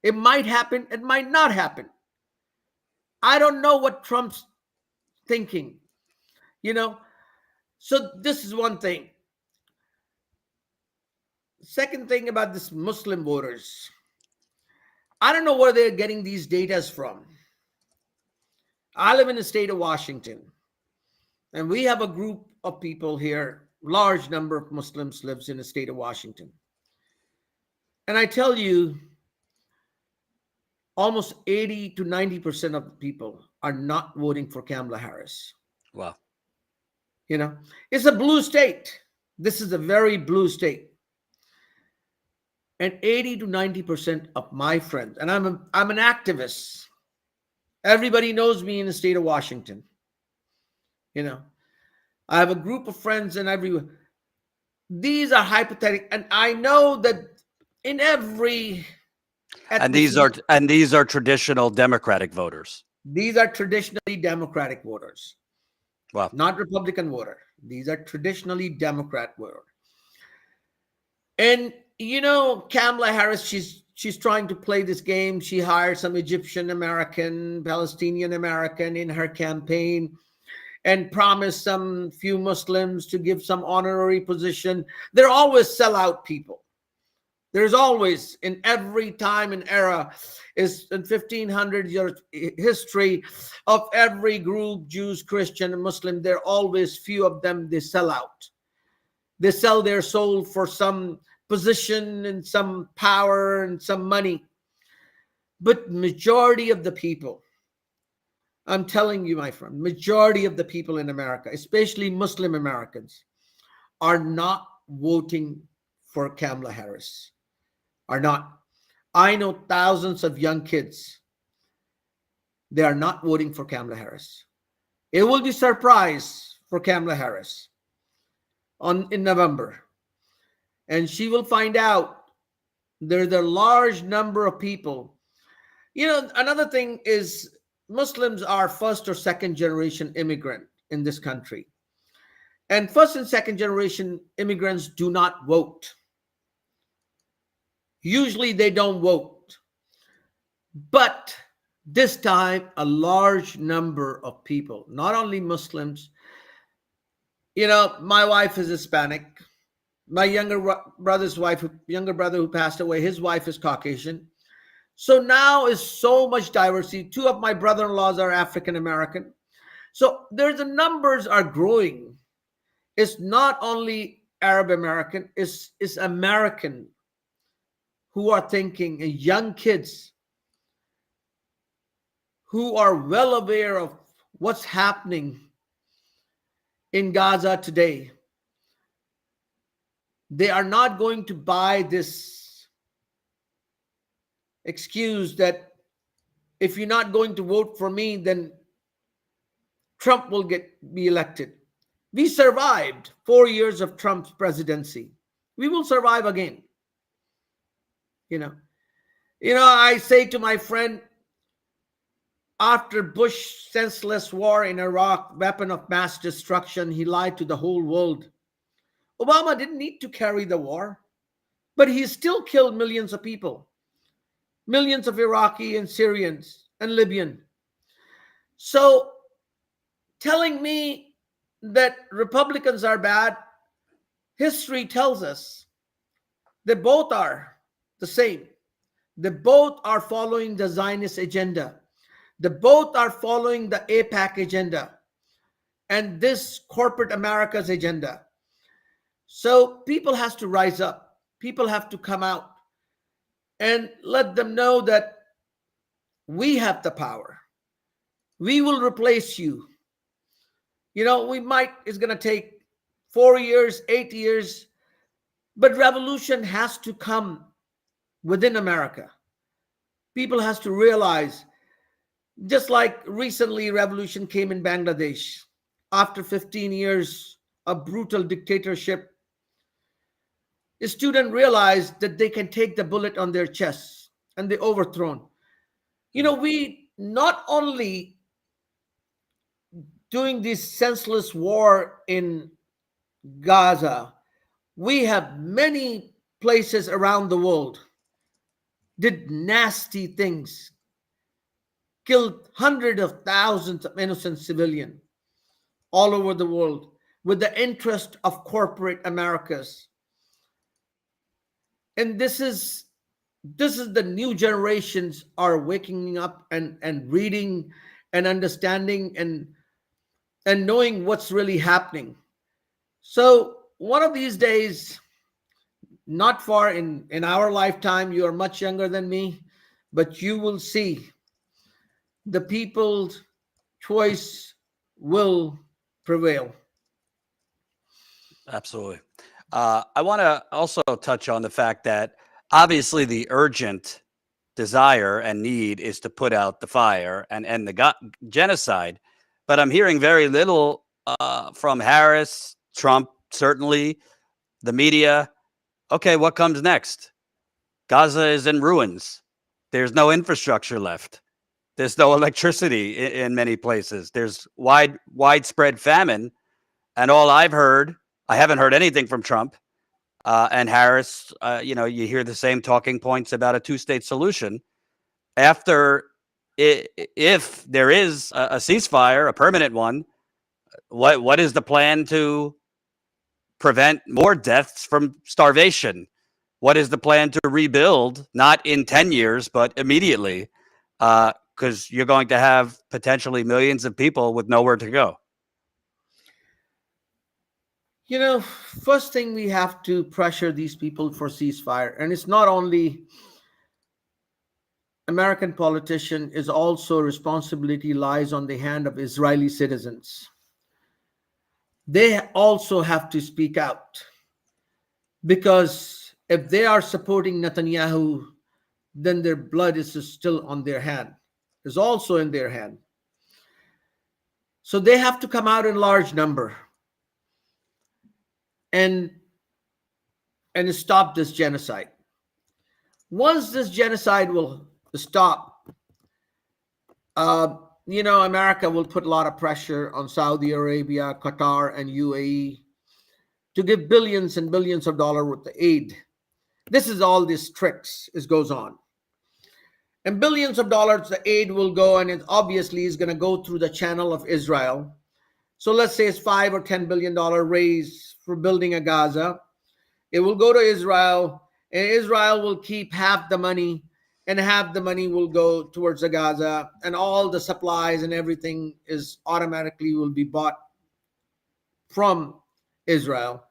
It might happen. It might not happen. I don't know what Trump's thinking. So this is one thing. Second thing about this Muslim voters, I don't know where they're getting these data from. I live in the state of Washington, and we have a group of people here. Large number of Muslims lives in the state of Washington. And I tell you, almost 80 to 90% of the people are not voting for Kamala Harris. Wow. It's a blue state. This is a very blue state. And 80 to 90% of my friends, and I'm an activist. Everybody knows me in the state of Washington. I have a group of friends and everywhere. These are hypothetical, and I know that in every and these are traditional Democratic voters. These are traditionally Democratic voters. Wow. Not Republican voter. These are traditionally Democrat voters. And Kamala Harris, she's trying to play this game. She hired some Egyptian American, Palestinian American in her campaign and promised some few Muslims to give some honorary position. They're always sellout people. There's always, in every time and era, is in 1500 years history of every group, Jews, Christian, and Muslim, there are always few of them, they sell out. They sell their soul for some position and some power and some money. But majority of the people, I'm telling you, my friend, majority of the people in America, especially Muslim Americans, are not voting for Kamala Harris. Are not. I know thousands of young kids. They are not voting for Kamala Harris. It will be a surprise for Kamala Harris in November. And she will find out there's a large number of people. Another thing is Muslims are first or second generation immigrant in this country. And first and second generation immigrants do not vote. Usually they don't vote. But this time, a large number of people, not only Muslims, my wife is Hispanic. My younger brother who passed away, his wife is Caucasian. So now is so much diversity. Two of my brother-in-laws are African American. So the numbers are growing. It's not only Arab American, it's American who are thinking, and young kids who are well aware of what's happening in Gaza today. They are not going to buy this excuse that if you're not going to vote for me, then Trump will be elected. We survived 4 years of Trump's presidency. We will survive again. I say to my friend, after Bush's senseless war in Iraq, weapon of mass destruction, he lied to the whole world. Obama didn't need to carry the war, but he still killed millions of people, millions of Iraqi and Syrians and Libyan. So telling me that Republicans are bad, history tells us that both are the same. They both are following the Zionist agenda. They both are following the AIPAC agenda and this corporate America's agenda. So people has to rise up. People have to come out and let them know that we have the power. We will replace you. It's going to take 4 years, 8 years, but revolution has to come within America. People has to realize, just like recently revolution came in Bangladesh, after 15 years of brutal dictatorship, a student realized that they can take the bullet on their chests and they overthrown. We not only doing this senseless war in Gaza, we have many places around the world did nasty things, killed hundreds of thousands of innocent civilians all over the world with the interest of corporate Americas. And this is the new generations are waking up and reading and understanding and knowing what's really happening. So one of these days, not far in our lifetime, you are much younger than me, but you will see the people's choice will prevail. Absolutely. I want to also touch on the fact that obviously the urgent desire and need is to put out the fire and end the genocide. But I'm hearing very little from Harris, Trump, certainly, the media. Okay, what comes next? Gaza is in ruins. There's no infrastructure left. There's no electricity in many places. There's widespread famine. And all I've heard, I haven't heard anything from Trump and Harris. You hear the same talking points about a two-state solution. If there is a ceasefire, a permanent one, what is the plan to prevent more deaths from starvation? What is the plan to rebuild, not in 10 years, but immediately? Because you're going to have potentially millions of people with nowhere to go. First thing, we have to pressure these people for ceasefire. And it's not only American politician, is also responsibility lies on the hand of Israeli citizens. They also have to speak out, because if they are supporting Netanyahu, then their blood is still on their hand, is also in their hand. So they have to come out in large number and stop this genocide. Once this genocide will stop, America will put a lot of pressure on Saudi Arabia, Qatar, and UAE to give billions and billions of dollars worth of aid. This is all these tricks goes on. And billions of dollars the aid will go, and it obviously is going to go through the channel of Israel. So let's say it's $5 or $10 billion raise for building a Gaza. It will go to Israel, and Israel will keep half the money, and half the money will go towards the Gaza, and all the supplies and everything is automatically will be bought from Israel.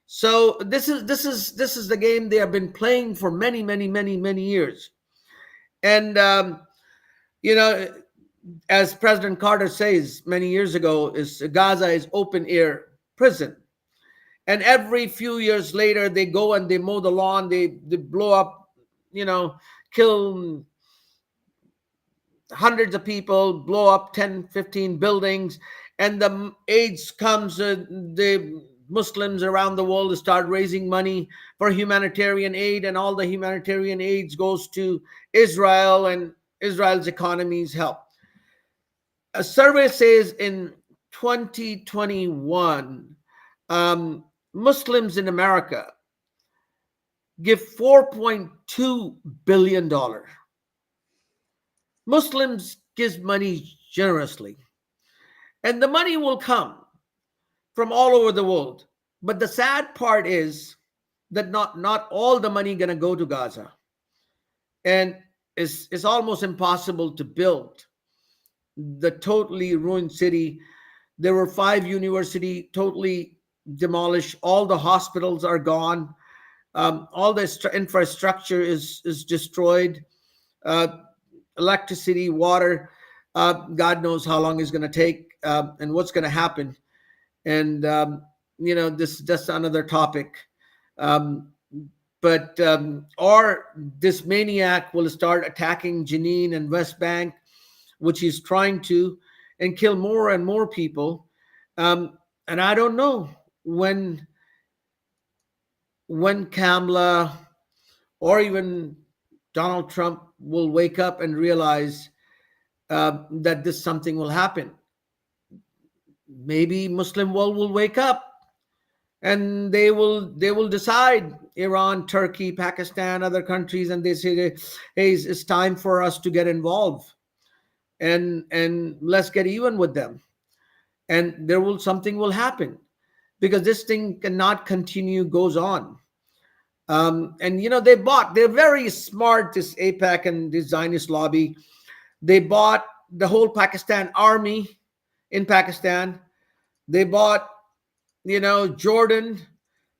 So this is the game they have been playing for many years. And as President Carter says many years ago, Gaza is open air prison. And every few years later, they go and they mow the lawn, they blow up, kill hundreds of people, blow up 10, 15 buildings, and the AIDS comes, the Muslims around the world start raising money for humanitarian aid, and all the humanitarian aid goes to Israel, and Israel's economies help. A survey says in 2021, Muslims in America give $4.2 billion. Muslims give money generously. And the money will come from all over the world. But the sad part is that not all the money going to go to Gaza. and it's almost impossible to build. The totally ruined city. There were 5 universities totally demolished. All the hospitals are gone. All the infrastructure is destroyed. Uh, Electricity, water. God knows how long it's going to take and what's going to happen. And this is just another topic. Or this maniac will start attacking Jenin and West Bank, which he's trying to, and kill more and more people. And I don't know when Kamala or even Donald Trump will wake up and realize that this something will happen. Maybe Muslim world will wake up and they will decide, Iran, Turkey, Pakistan, other countries, and they say, hey, it's time for us to get involved and let's get even with them. And something will happen, because this thing cannot continue, goes on. They're very smart, this AIPAC and this Zionist lobby. They bought the whole Pakistan army in Pakistan. They bought, Jordan,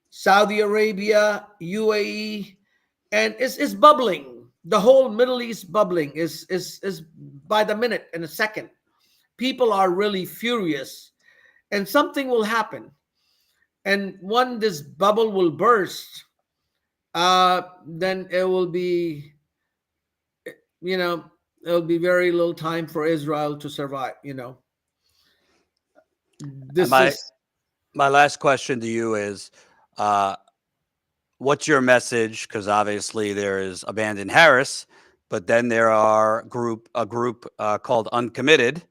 Saudi Arabia, UAE, and it's bubbling. The whole Middle East bubbling is by the minute and a second. People are really furious, and something will happen. And when this bubble will burst, then it will be, it'll be very little time for Israel to survive. My last question to you is, what's your message? Because obviously there is Abandon Harris, but then there are a group called Uncommitted,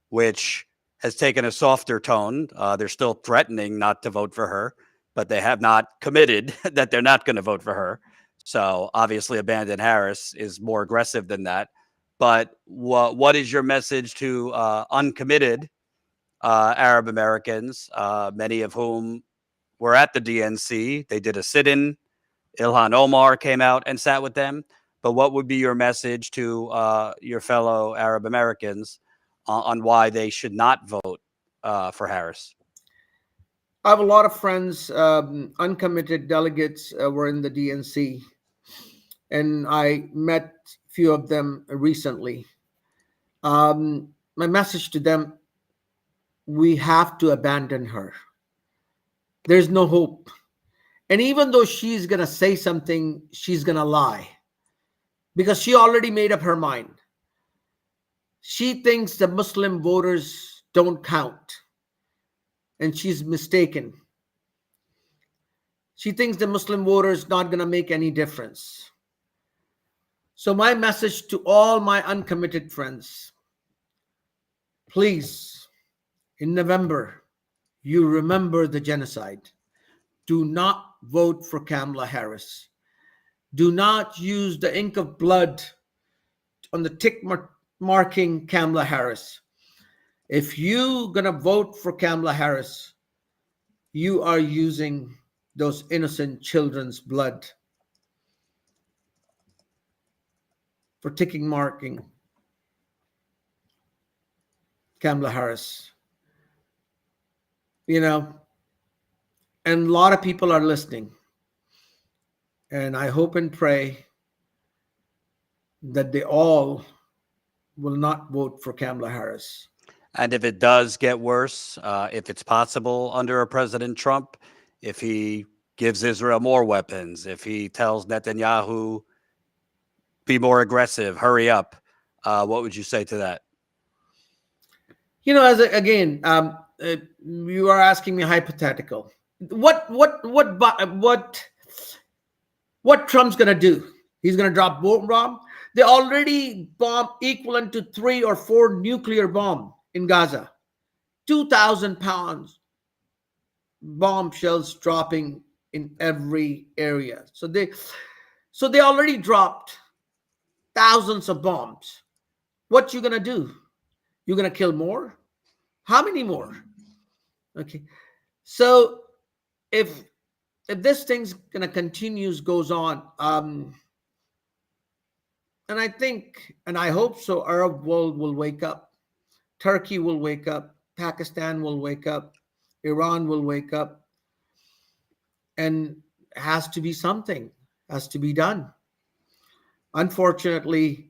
which has taken a softer tone. They're still threatening not to vote for her, but they have not committed that they're not going to vote for her. So obviously Abandon Harris is more aggressive than that. But what is your message to uncommitted Arab Americans, many of whom were at the DNC? They did a sit-in. Ilhan Omar came out and sat with them. But what would be your message to your fellow Arab Americans on why they should not vote for Harris? I have a lot of friends, uncommitted delegates were in the DNC, and I met a few of them recently. My message to them: we have to abandon her. There's no hope. And even though she's going to say something, she's going to lie, because she already made up her mind. She thinks the Muslim voters don't count, and she's mistaken. She thinks the Muslim voters not going to make any difference. So my message to all my uncommitted friends: please, in November, you remember the genocide. Do not vote for Kamala Harris. Do not use the ink of blood on the tick marking Kamala Harris. If you're going to vote for Kamala Harris, you are using those innocent children's blood for ticking marking Kamala Harris. And a lot of people are listening. And I hope and pray that they all will not vote for Kamala Harris. And if it does get worse, if it's possible under a President Trump, if he gives Israel more weapons, if he tells Netanyahu, be more aggressive, hurry up, what would you say to that? You are asking me hypothetical. What Trump's going to do? He's going to drop bomb. They already bombed equivalent to 3 or 4 nuclear bombs in Gaza. 2,000 pounds bomb shells dropping in every area. So they already dropped thousands of bombs. What you going to do? You're going to kill more? How many more? Okay. So if this thing's going to continue, goes on, And I think, and I hope so, Arab world will wake up. Turkey will wake up. Pakistan will wake up. Iran will wake up. And has to be something, has to be done. Unfortunately,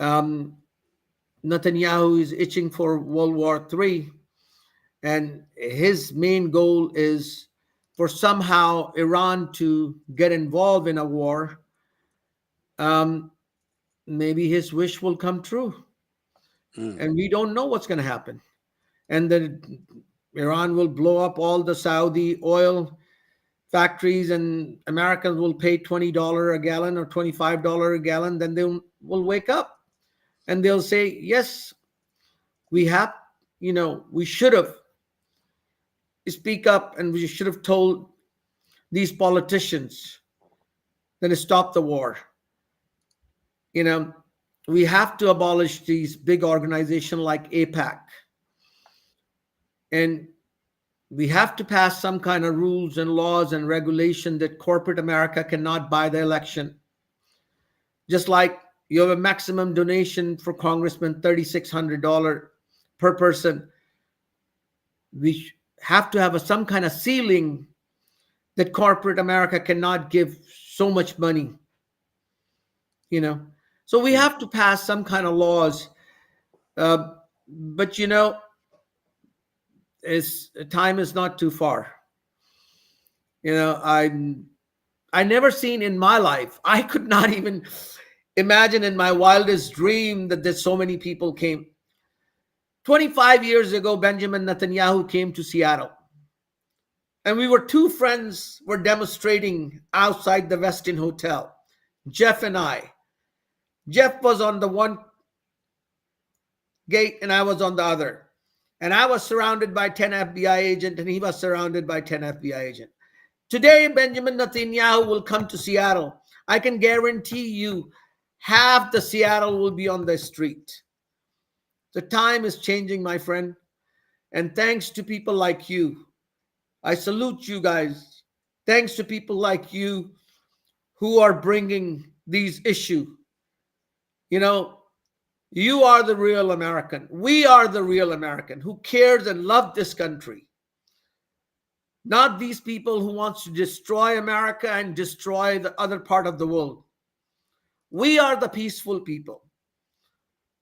um, Netanyahu is itching for World War III, and his main goal is for somehow Iran to get involved in a war. Maybe his wish will come true, and we don't know what's going to happen. And then Iran will blow up all the Saudi oil factories, and Americans will pay $20 a gallon or $25 a gallon. Then they will wake up and they'll say, yes, we have, we should have speak up, and we should have told these politicians then to stop the war. We have to abolish these big organizations like APAC, and we have to pass some kind of rules and laws and regulation that corporate America cannot buy the election. Just like you have a maximum donation for congressman, $3,600 per person. We have to have some kind of ceiling that corporate America cannot give so much money. So we have to pass some kind of laws. But time is not too far. I never seen in my life, I could not even imagine in my wildest dream that there's so many people came. 25 years ago, Benjamin Netanyahu came to Seattle, and we were two friends were demonstrating outside the Westin Hotel, Jeff and I. Jeff was on the one gate and I was on the other. And I was surrounded by 10 FBI agents and he was surrounded by 10 FBI agents. Today, Benjamin Netanyahu will come to Seattle. I can guarantee you half the Seattle will be on the street. The time is changing, my friend. And thanks to people like you, I salute you guys. Thanks to people like you who are bringing these issues. You are the real American. We are the real American who cares and loves this country. Not these people who wants to destroy America and destroy the other part of the world. We are the peaceful people.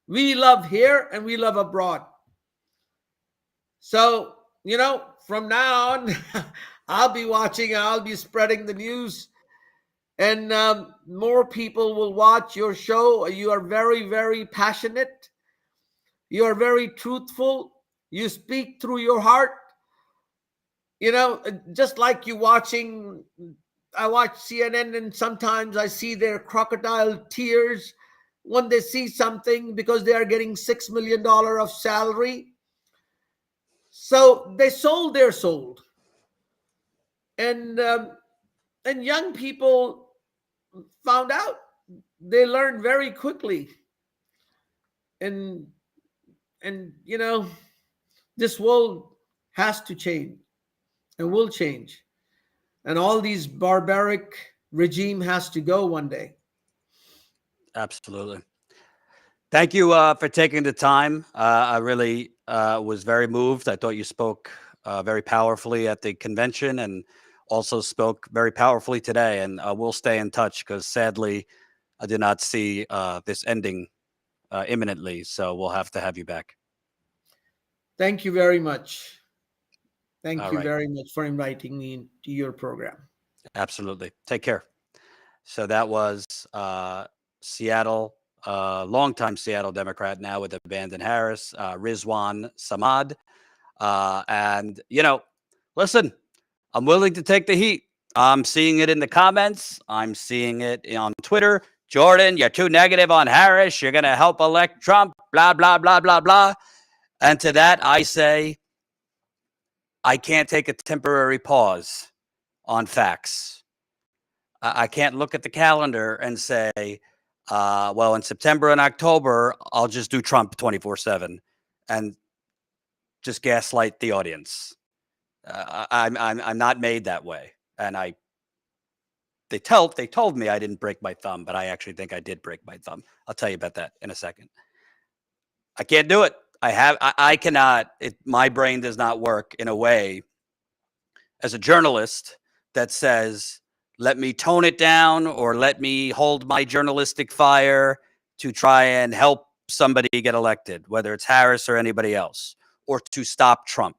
We love here and we love abroad. So, from now on, I'll be watching, I'll be spreading the news, and more people will watch your show. You are very, very passionate. You are very truthful. You speak through your heart. Just like I watch CNN, and sometimes I see their crocodile tears when they see something because they are getting $6 million of salary. So they sold their soul. And young people found out. They learned very quickly. And this world has to change and will change. And all these barbaric regime has to go one day. Absolutely. Thank you for taking the time. I really was very moved. I thought you spoke very powerfully at the convention and also spoke very powerfully today. And we'll stay in touch because sadly, I did not see this ending imminently. So we'll have to have you back. Thank you very much. Thank All you right. very much for inviting me to your program. Absolutely. Take care. So that was Seattle, longtime Seattle Democrat, now with Abandon Harris, Rizwan Samad. And, listen, I'm willing to take the heat. I'm seeing it in the comments. I'm seeing it on Twitter. Jordan, you're too negative on Harris. You're going to help elect Trump, blah, blah, blah, blah, blah. And to that, I say, I can't take a temporary pause on facts. I can't look at the calendar and say, well, in September and October, I'll just do Trump 24/7 and just gaslight the audience. I'm not made that way, and I They told me I didn't break my thumb, but I actually think I did break my thumb. I'll tell you about that in a second. I can't do it. I cannot. My brain does not work in a way as a journalist that says, let me tone it down or let me hold my journalistic fire to try and help somebody get elected, whether it's Harris or anybody else, or to stop Trump.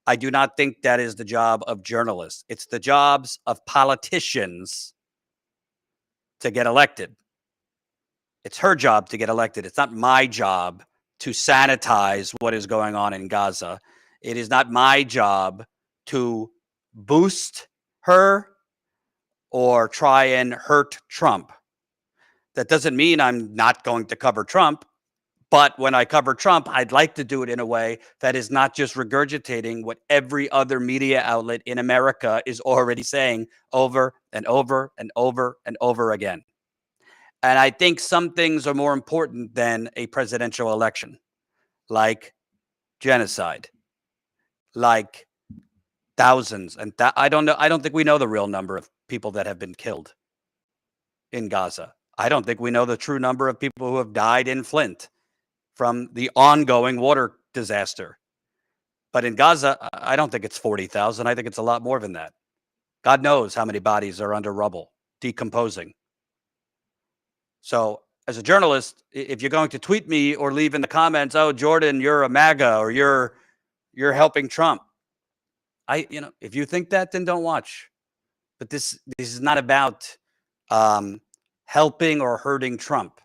I do not think that is the job of journalists. It's the jobs of politicians to get elected. It's her job to get elected. It's not my job to sanitize what is going on in Gaza. It is not my job to boost her or try and hurt Trump. That doesn't mean I'm not going to cover Trump. But when I cover Trump, I'd like to do it in a way that is not just regurgitating what every other media outlet in America is already saying over and over and over and over again. And I think some things are more important than a presidential election, like genocide, like thousands. And I don't know. I don't think we know the real number of people that have been killed in Gaza. I don't think we know the true number of people who have died in Flint from the ongoing water disaster. But in Gaza, I don't think it's 40,000. I think it's a lot more than that. God knows how many bodies are under rubble, decomposing. So as a journalist, if you're going to tweet me or leave in the comments, oh, Jordan, you're a MAGA or you're helping Trump. If you think that, then don't watch. But this is not about helping or hurting Trump.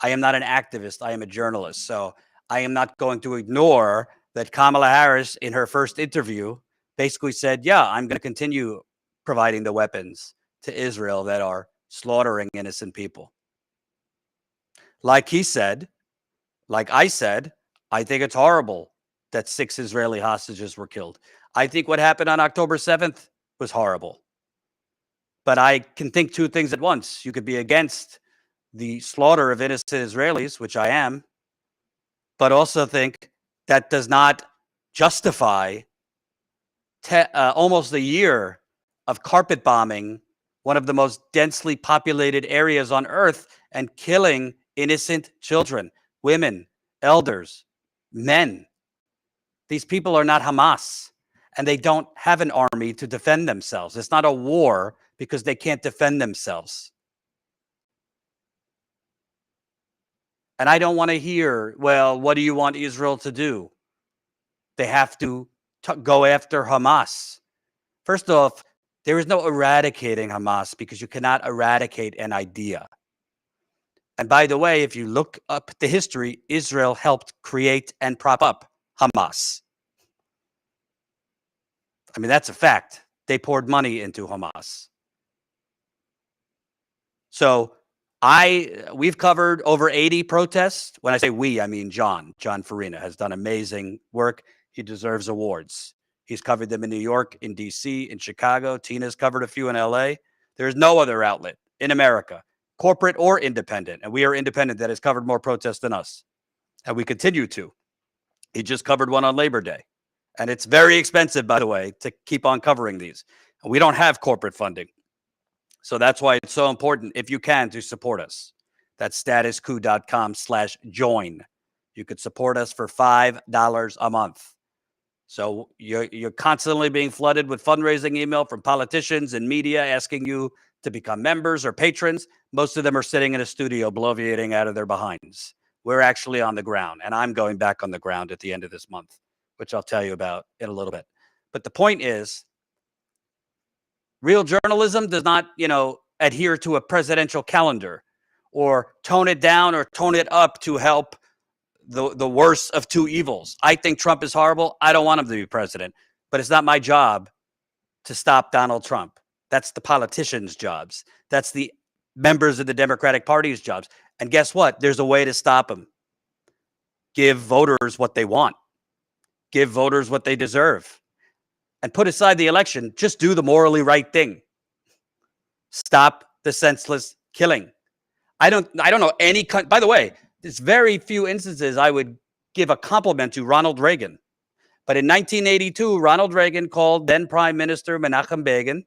I am not an activist. I am a journalist. So I am not going to ignore that Kamala Harris, in her first interview, basically said, yeah, I'm going to continue providing the weapons to Israel that are slaughtering innocent people. Like he said, like I said, I think it's horrible that 6 Israeli hostages were killed. I think what happened on October 7th was horrible. But I can think two things at once. You could be against the slaughter of innocent Israelis, which I am, but also think that does not justify almost a year of carpet bombing one of the most densely populated areas on earth and killing innocent children, women, elders, men. These people are not Hamas, and they don't have an army to defend themselves. It's not a war because they can't defend themselves. And I don't want to hear, well, what do you want Israel to do? They have to go after Hamas. First off, there is no eradicating Hamas because you cannot eradicate an idea. And by the way, if you look up the history, Israel helped create and prop up Hamas. I mean, that's a fact. They poured money into Hamas. So we've covered over 80 protests. When I say we, I mean John Farina has done amazing work. He deserves awards. He's covered them in New York, in DC, in Chicago. Tina's covered a few in LA. There's no other outlet in America, corporate or independent, and we are independent, that has covered more protests than us. And we continue to. He just covered one on Labor Day. And it's very expensive, by the way, to keep on covering these. And we don't have corporate funding. So that's why it's so important, if you can, to support us. That's statuscoup.com/join. You could support us for $5 a month. So you're constantly being flooded with fundraising email from politicians and media asking you to become members or patrons. Most of them are sitting in a studio bloviating out of their behinds. We're actually on the ground, and I'm going back on the ground at the end of this month, which I'll tell you about in a little bit. But the point is, real journalism does not, adhere to a presidential calendar or tone it down or tone it up to help the worst of two evils. I think Trump is horrible. I don't want him to be president, but it's not my job to stop Donald Trump. That's the politicians' jobs. That's the members of the Democratic Party's jobs. And guess what? There's a way to stop him. Give voters what they want. Give voters what they deserve. And put aside the election, just do the morally right thing. Stop the senseless killing. I don't know any, by the way, there's very few instances I would give a compliment to Ronald Reagan. But in 1982, Ronald Reagan called then Prime Minister Menachem Begin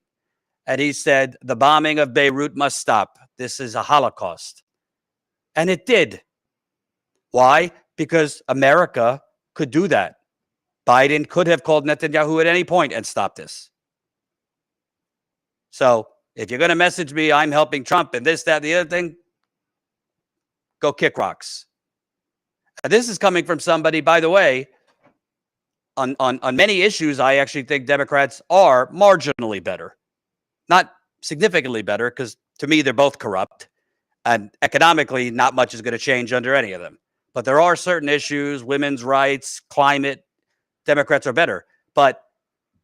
and he said, the bombing of Beirut must stop. This is a Holocaust. And it did. Why? Because America could do that. Biden could have called Netanyahu at any point and stopped this. So if you're going to message me, I'm helping Trump and this, that, the other thing, go kick rocks. And this is coming from somebody, by the way, on many issues, I actually think Democrats are marginally better. Not significantly better, because to me, they're both corrupt. And economically, not much is going to change under any of them. But there are certain issues, women's rights, climate, Democrats are better. But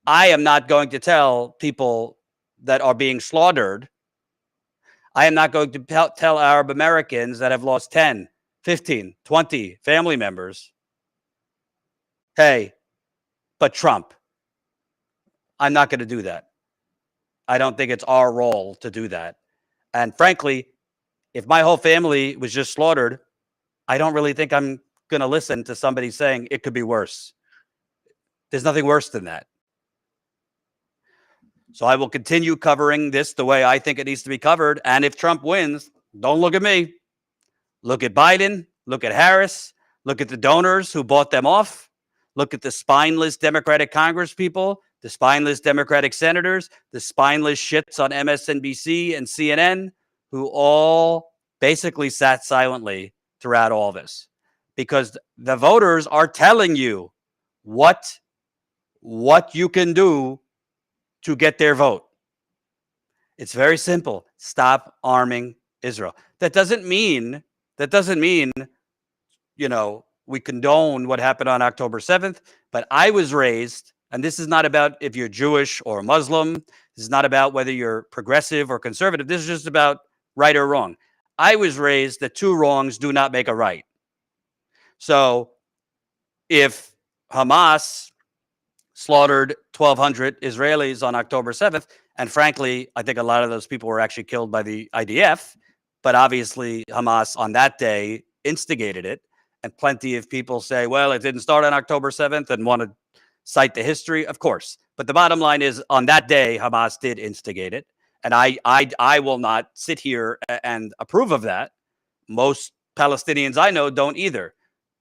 I am not going to tell people that are being slaughtered. I am not going to tell Arab Americans that have lost 10, 15, 20 family members, hey, but Trump. I'm not going to do that. I don't think it's our role to do that. And frankly, if my whole family was just slaughtered, I don't really think I'm going to listen to somebody saying it could be worse. There's nothing worse than that. So I will continue covering this the way I think it needs to be covered. And if Trump wins, don't look at me. Look at Biden. Look at Harris. Look at the donors who bought them off. Look at the spineless Democratic Congress people, the spineless Democratic senators, the spineless shits on MSNBC and CNN, who all basically sat silently throughout all this. Because the voters are telling you what you can do to get their vote. It's very simple. Stop arming Israel. That doesn't mean, you know, we condone what happened on October 7th, but I was raised, and this is not about if you're Jewish or Muslim. This is not about whether you're progressive or conservative. This is just about right or wrong. I was raised that two wrongs do not make a right. So if Hamas slaughtered 1,200 Israelis on October 7th. And frankly, I think a lot of those people were actually killed by the IDF. But obviously, Hamas on that day instigated it. And plenty of people say, well, it didn't start on October 7th and want to cite the history. Of course. But the bottom line is, on that day, Hamas did instigate it. And I will not sit here and approve of that. Most Palestinians I know don't either.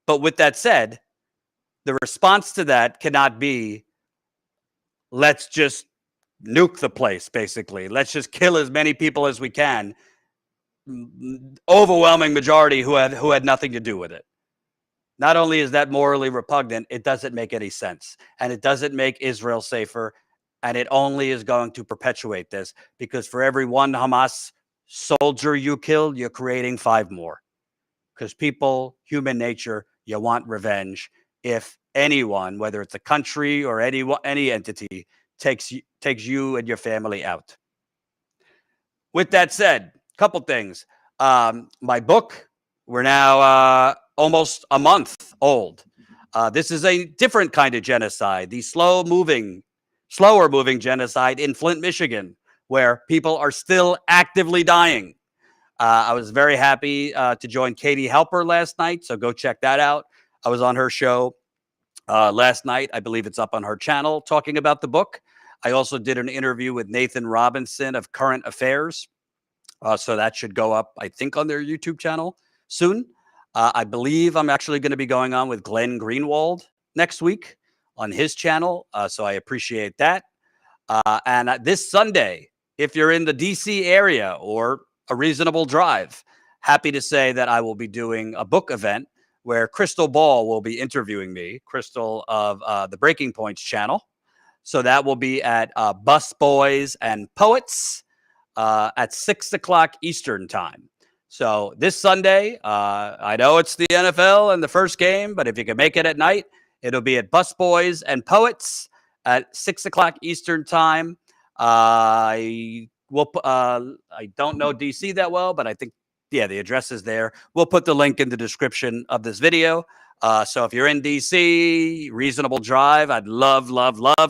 But with that said, the response to that cannot be, let's just nuke the place, basically. Let's just kill as many people as we can. Overwhelming majority who had nothing to do with it. Not only is that morally repugnant, it doesn't make any sense. And it doesn't make Israel safer. And it only is going to perpetuate this, because for every one Hamas soldier you kill, you're creating 5 more. Because people, human nature, you want revenge. If anyone, whether it's a country or any entity, takes you and your family out. With that said, a couple things. My book, we're now almost a month old. This is a different kind of genocide, the slower moving genocide in Flint, Michigan, where people are still actively dying. I was very happy to join Katie Halper last night, so go check that out. I was on her show last night. I believe it's up on her channel talking about the book. I also did an interview with Nathan Robinson of Current Affairs. So that should go up, I think, on their YouTube channel soon. I believe I'm actually going to be going on with Glenn Greenwald next week on his channel. So I appreciate that. And this Sunday, if you're in the DC area or a reasonable drive, happy to say that I will be doing a book event where Crystal Ball will be interviewing me, Crystal of the Breaking Points channel. So that will be at Bus Boys and Poets at 6 o'clock Eastern time. So this Sunday, I know it's the NFL and the first game, but if you can make it at night, it'll be at Bus Boys and Poets at 6 o'clock Eastern time. I don't know DC that well, but I think, yeah, the address is there. We'll put the link in the description of this video. So if you're in DC, reasonable drive, I'd love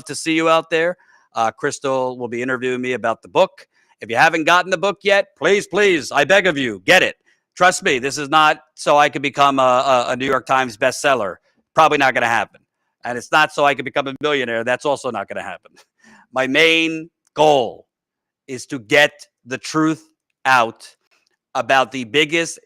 to see you out there. Crystal will be interviewing me about the book. If you haven't gotten the book yet, please, I beg of you, get it. Trust me, this is not so I could become a New York Times bestseller. Probably not going to happen. And it's not so I could become a millionaire. That's also not going to happen. My main goal is to get the truth out about the biggest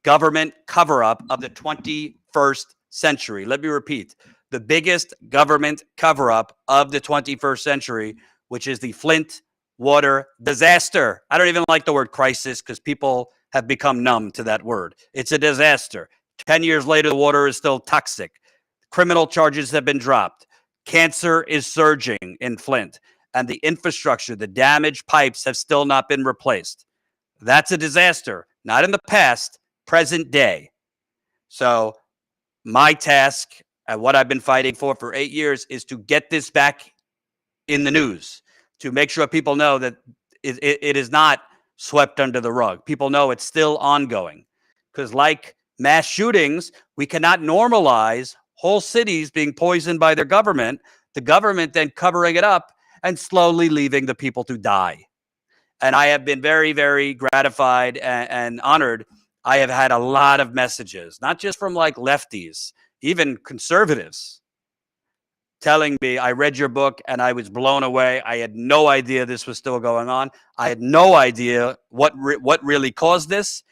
government cover-up of the 21st century. Let me repeat, the biggest government cover-up of the 21st century, which is the Flint water disaster. I don't even like the word crisis because people have become numb to that word. It's a disaster. 10 years later, the water is still toxic. Criminal charges have been dropped. Cancer is surging in Flint. And the infrastructure, the damaged pipes have still not been replaced. That's a disaster. Not in the past, present day. So my task and what I've been fighting for 8 years is to get this back in the news, to make sure people know that it is not swept under the rug. People know it's still ongoing. Because like mass shootings, we cannot normalize whole cities being poisoned by their government, the government then covering it up and slowly leaving the people to die. And I have been very, very gratified and honored. I have had a lot of messages, not just from like lefties, even conservatives, telling me, I read your book and I was blown away. I had no idea this was still going on. I had no idea what really caused this.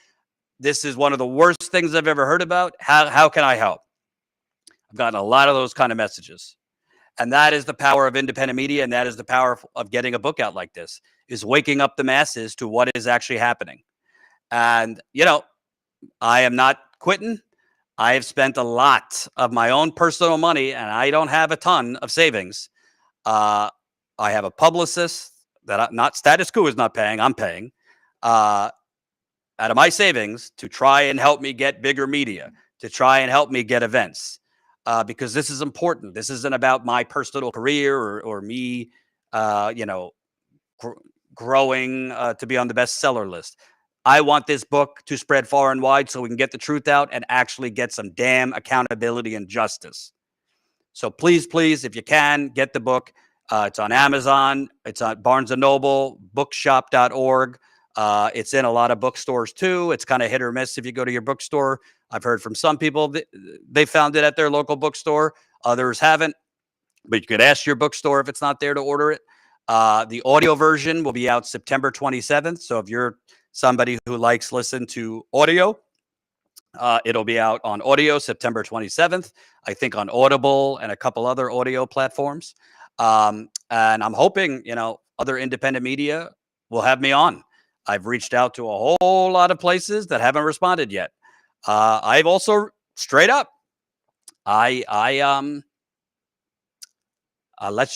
This is one of the worst things I've ever heard about. How can I help? I've gotten a lot of those kind of messages. And that is the power of independent media, and that is the power of getting a book out like this, is waking up the masses to what is actually happening. And, you know, I am not quitting. I have spent a lot of my own personal money, and I don't have a ton of savings. I have a publicist that not Status Coup is not paying. I'm paying out of my savings to try and help me get bigger media, to try and help me get events. Because this is important. This isn't about my personal career or me, growing to be on the bestseller list. I want this book to spread far and wide so we can get the truth out and actually get some damn accountability and justice. So please, please, if you can, get the book. It's on Amazon. It's on Barnes & Noble, bookshop.org. It's in a lot of bookstores too. It's kind of hit or miss if you go to your bookstore. I've heard from some people that they found it at their local bookstore. Others haven't, but you could ask your bookstore if it's not there to order it. The audio version will be out September 27th. So if you're somebody who likes listen to audio, it'll be out on audio September 27th. I think on Audible and a couple other audio platforms. And I'm hoping, other independent media will have me on. I've reached out to a whole lot of places that haven't responded yet. I've also straight up, let's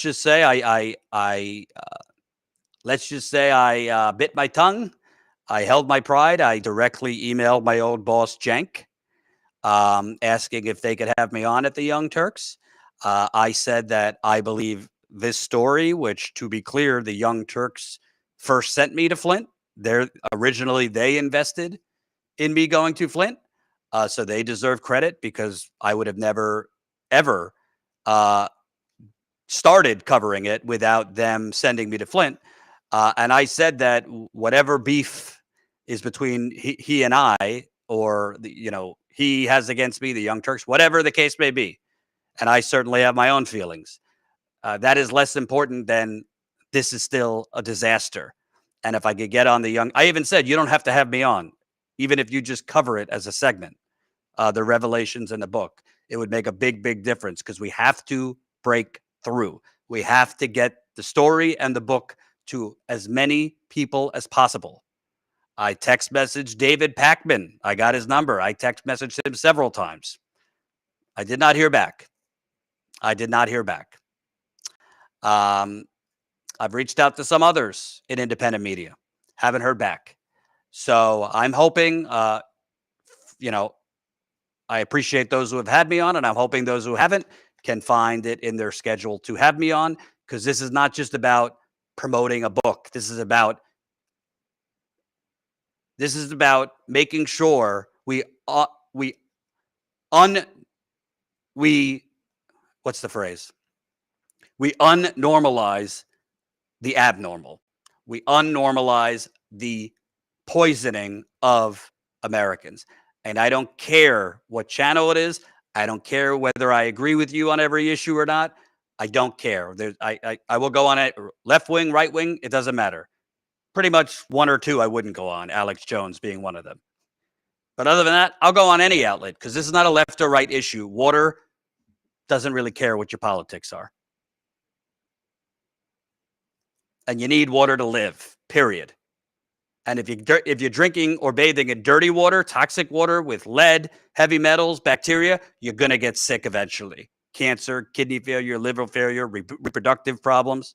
just say I bit my tongue. I held my pride. I directly emailed my old boss, Cenk, asking if they could have me on at the Young Turks. I said that I believe this story, which, to be clear, the Young Turks first sent me to Flint. Originally, they invested in me going to Flint. So they deserve credit because I would have never, ever started covering it without them sending me to Flint. And I said that whatever beef is between he and I, or he has against me, the Young Turks, whatever the case may be, and I certainly have my own feelings, that is less important than this is still a disaster. And if I could get on I even said, you don't have to have me on, even if you just cover it as a segment, the revelations in the book, it would make a big, big difference because we have to break through. We have to get the story and the book to as many people as possible. I text messaged David Pakman. I got his number. I text messaged him several times. I did not hear back. I've reached out to some others in independent media. Haven't heard back. So I'm hoping, I appreciate those who have had me on, and I'm hoping those who haven't can find it in their schedule to have me on, because this is not just about promoting a book. This is about making sure what's the phrase? We unnormalize the abnormal. We unnormalize the poisoning of Americans. And I don't care what channel it is. I don't care whether I agree with you on every issue or not. I don't care. I will go on it, left wing, right wing. It doesn't matter. pretty much one or two I wouldn't go on, Alex Jones being one of them. But other than that, I'll go on any outlet because this is not a left or right issue. Water doesn't really care what your politics are. And you need water to live, period. And if you're drinking or bathing in dirty water, toxic water with lead, heavy metals, bacteria, you're going to get sick eventually. Cancer, kidney failure, liver failure, reproductive problems.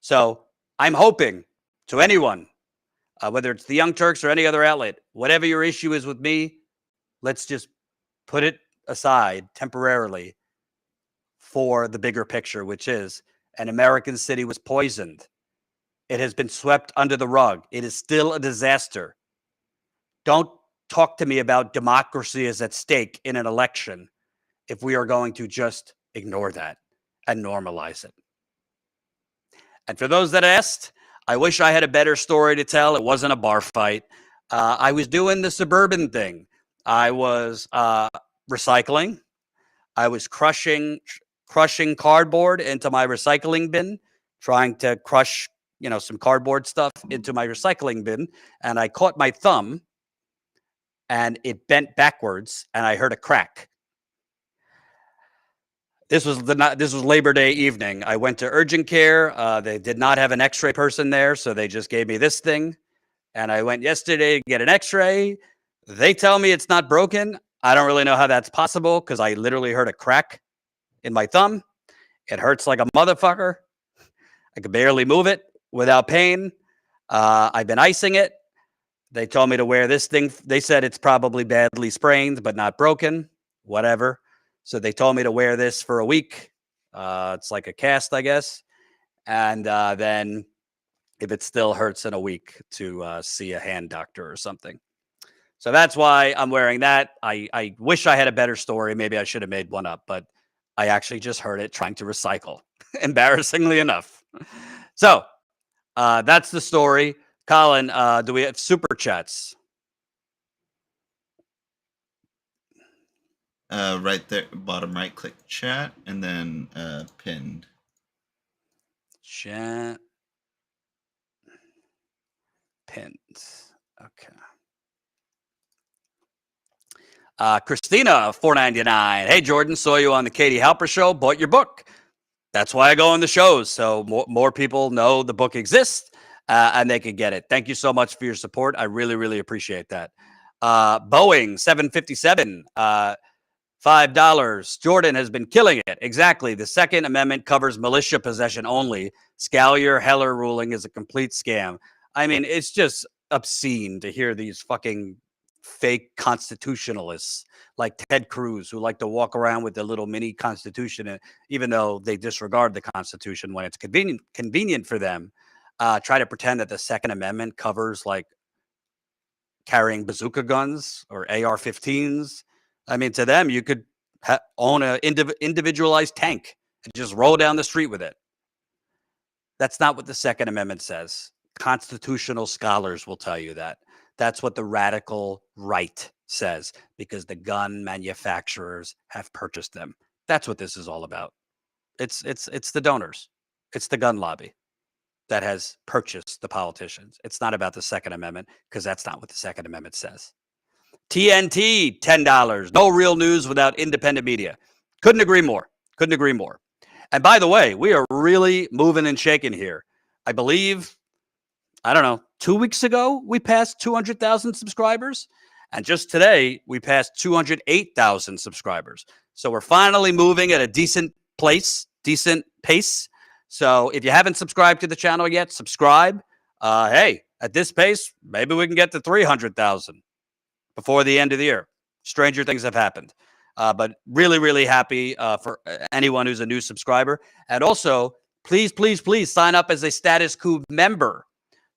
So I'm hoping to anyone, whether it's the Young Turks or any other outlet, whatever your issue is with me, let's just put it aside temporarily for the bigger picture, which is an American city was poisoned. It has been swept under the rug. It is still a disaster. Don't talk to me about democracy is at stake in an election if we are going to just ignore that and normalize it. And for those that asked, I wish I had a better story to tell. It wasn't a bar fight. I was doing the suburban thing. I was recycling. I was crushing cardboard into my recycling bin, trying to crush, some cardboard stuff into my recycling bin. And I caught my thumb and it bent backwards and I heard a crack. This was Labor Day evening. I went to urgent care. They did not have an x-ray person there, so they just gave me this thing. And I went yesterday to get an x-ray. They tell me it's not broken. I don't really know how that's possible because I literally heard a crack in my thumb. It hurts like a motherfucker. I could barely move it without pain. I've been icing it. They told me to wear this thing. They said it's probably badly sprained, but not broken. Whatever. So they told me to wear this for a week. It's like a cast, I guess. And then if it still hurts in a week, to see a hand doctor or something. So that's why I'm wearing that. I wish I had a better story. Maybe I should have made one up, but I actually just heard it trying to recycle, embarrassingly enough. So that's the story. Colin, do we have super chats? Right there, bottom right, click chat, and then pinned. Chat. Pinned. Okay. Christina, $4.99. Hey, Jordan, saw you on the Katie Halper show, bought your book. That's why I go on the shows, so more people know the book exists and they can get it. Thank you so much for your support. I really, really appreciate that. Vowing, $7.57. $5. Jordan has been killing it. Exactly. The Second Amendment covers militia possession only. Scalia-Heller ruling is a complete scam. I mean, it's just obscene to hear these fucking fake constitutionalists like Ted Cruz, who like to walk around with their little mini constitution, even though they disregard the Constitution when it's convenient for them, try to pretend that the Second Amendment covers like carrying bazooka guns or AR-15s. I mean, to them, you could own an individualized tank and just roll down the street with it. That's not what the Second Amendment says. Constitutional scholars will tell you that. That's what the radical right says, because the gun manufacturers have purchased them. That's what this is all about. It's the donors. It's the gun lobby that has purchased the politicians. It's not about the Second Amendment, because that's not what the Second Amendment says. TNT, $10. No real news without independent media. Couldn't agree more. Couldn't agree more. And by the way, we are really moving and shaking here. I believe, 2 weeks ago, we passed 200,000 subscribers. And just today, we passed 208,000 subscribers. So we're finally moving at a decent pace. So if you haven't subscribed to the channel yet, subscribe. Hey, at this pace, maybe we can get to 300,000 before the end of the year. Stranger things have happened. But really, really happy for anyone who's a new subscriber. And also, please sign up as a Status Coup member.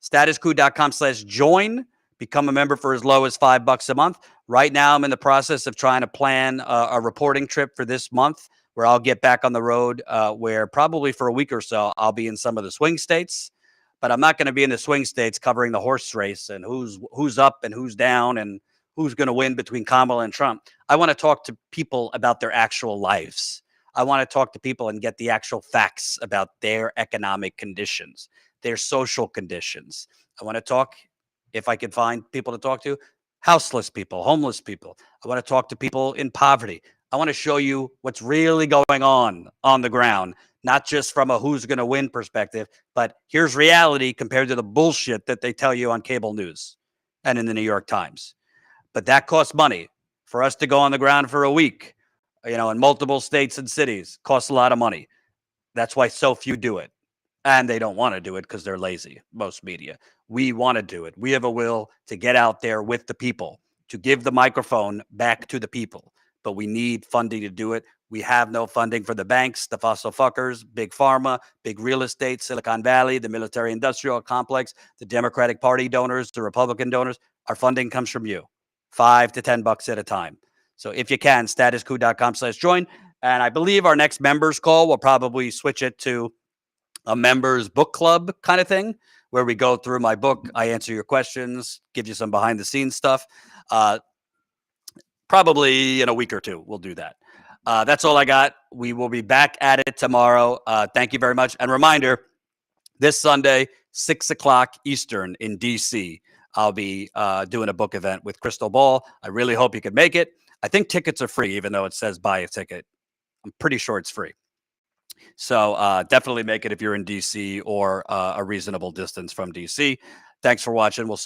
StatusCoup.com/join. Become a member for as low as $5 a month. Right now, I'm in the process of trying to plan a reporting trip for this month where I'll get back on the road, where probably for a week or so, I'll be in some of the swing states. But I'm not going to be in the swing states covering the horse race and who's up and who's down and who's going to win between Kamala and Trump. I want to talk to people about their actual lives. I want to talk to people and get the actual facts about their economic conditions, their social conditions. I want to talk, if I can find people to talk to, houseless people, homeless people. I want to talk to people in poverty. I want to show you what's really going on the ground, not just from a who's going to win perspective, but here's reality compared to the bullshit that they tell you on cable news and in the New York Times. But that costs money. For us to go on the ground for a week, you know, in multiple states and cities, costs a lot of money. That's why so few do it. And they don't want to do it because they're lazy, most media. We want to do it. We have a will to get out there with the people, to give the microphone back to the people. But we need funding to do it. We have no funding for the banks, the fossil fuckers, big pharma, big real estate, Silicon Valley, the military industrial complex, the Democratic Party donors, the Republican donors. Our funding comes from you, $5 to $10 at a time. So if you can, statuscoup.com/join. And I believe our next members call, we'll probably switch it to a members book club kind of thing, where we go through my book. I answer your questions, give you some behind the scenes stuff. Probably in a week or two, we'll do that. That's all I got. We will be back at it tomorrow. Thank you very much. And reminder, this Sunday, 6 o'clock Eastern in DC, I'll be doing a book event with Crystal Ball. I really hope you can make it. I think tickets are free, even though it says buy a ticket. I'm pretty sure it's free. So definitely make it if you're in DC or a reasonable distance from DC. Thanks for watching. We'll see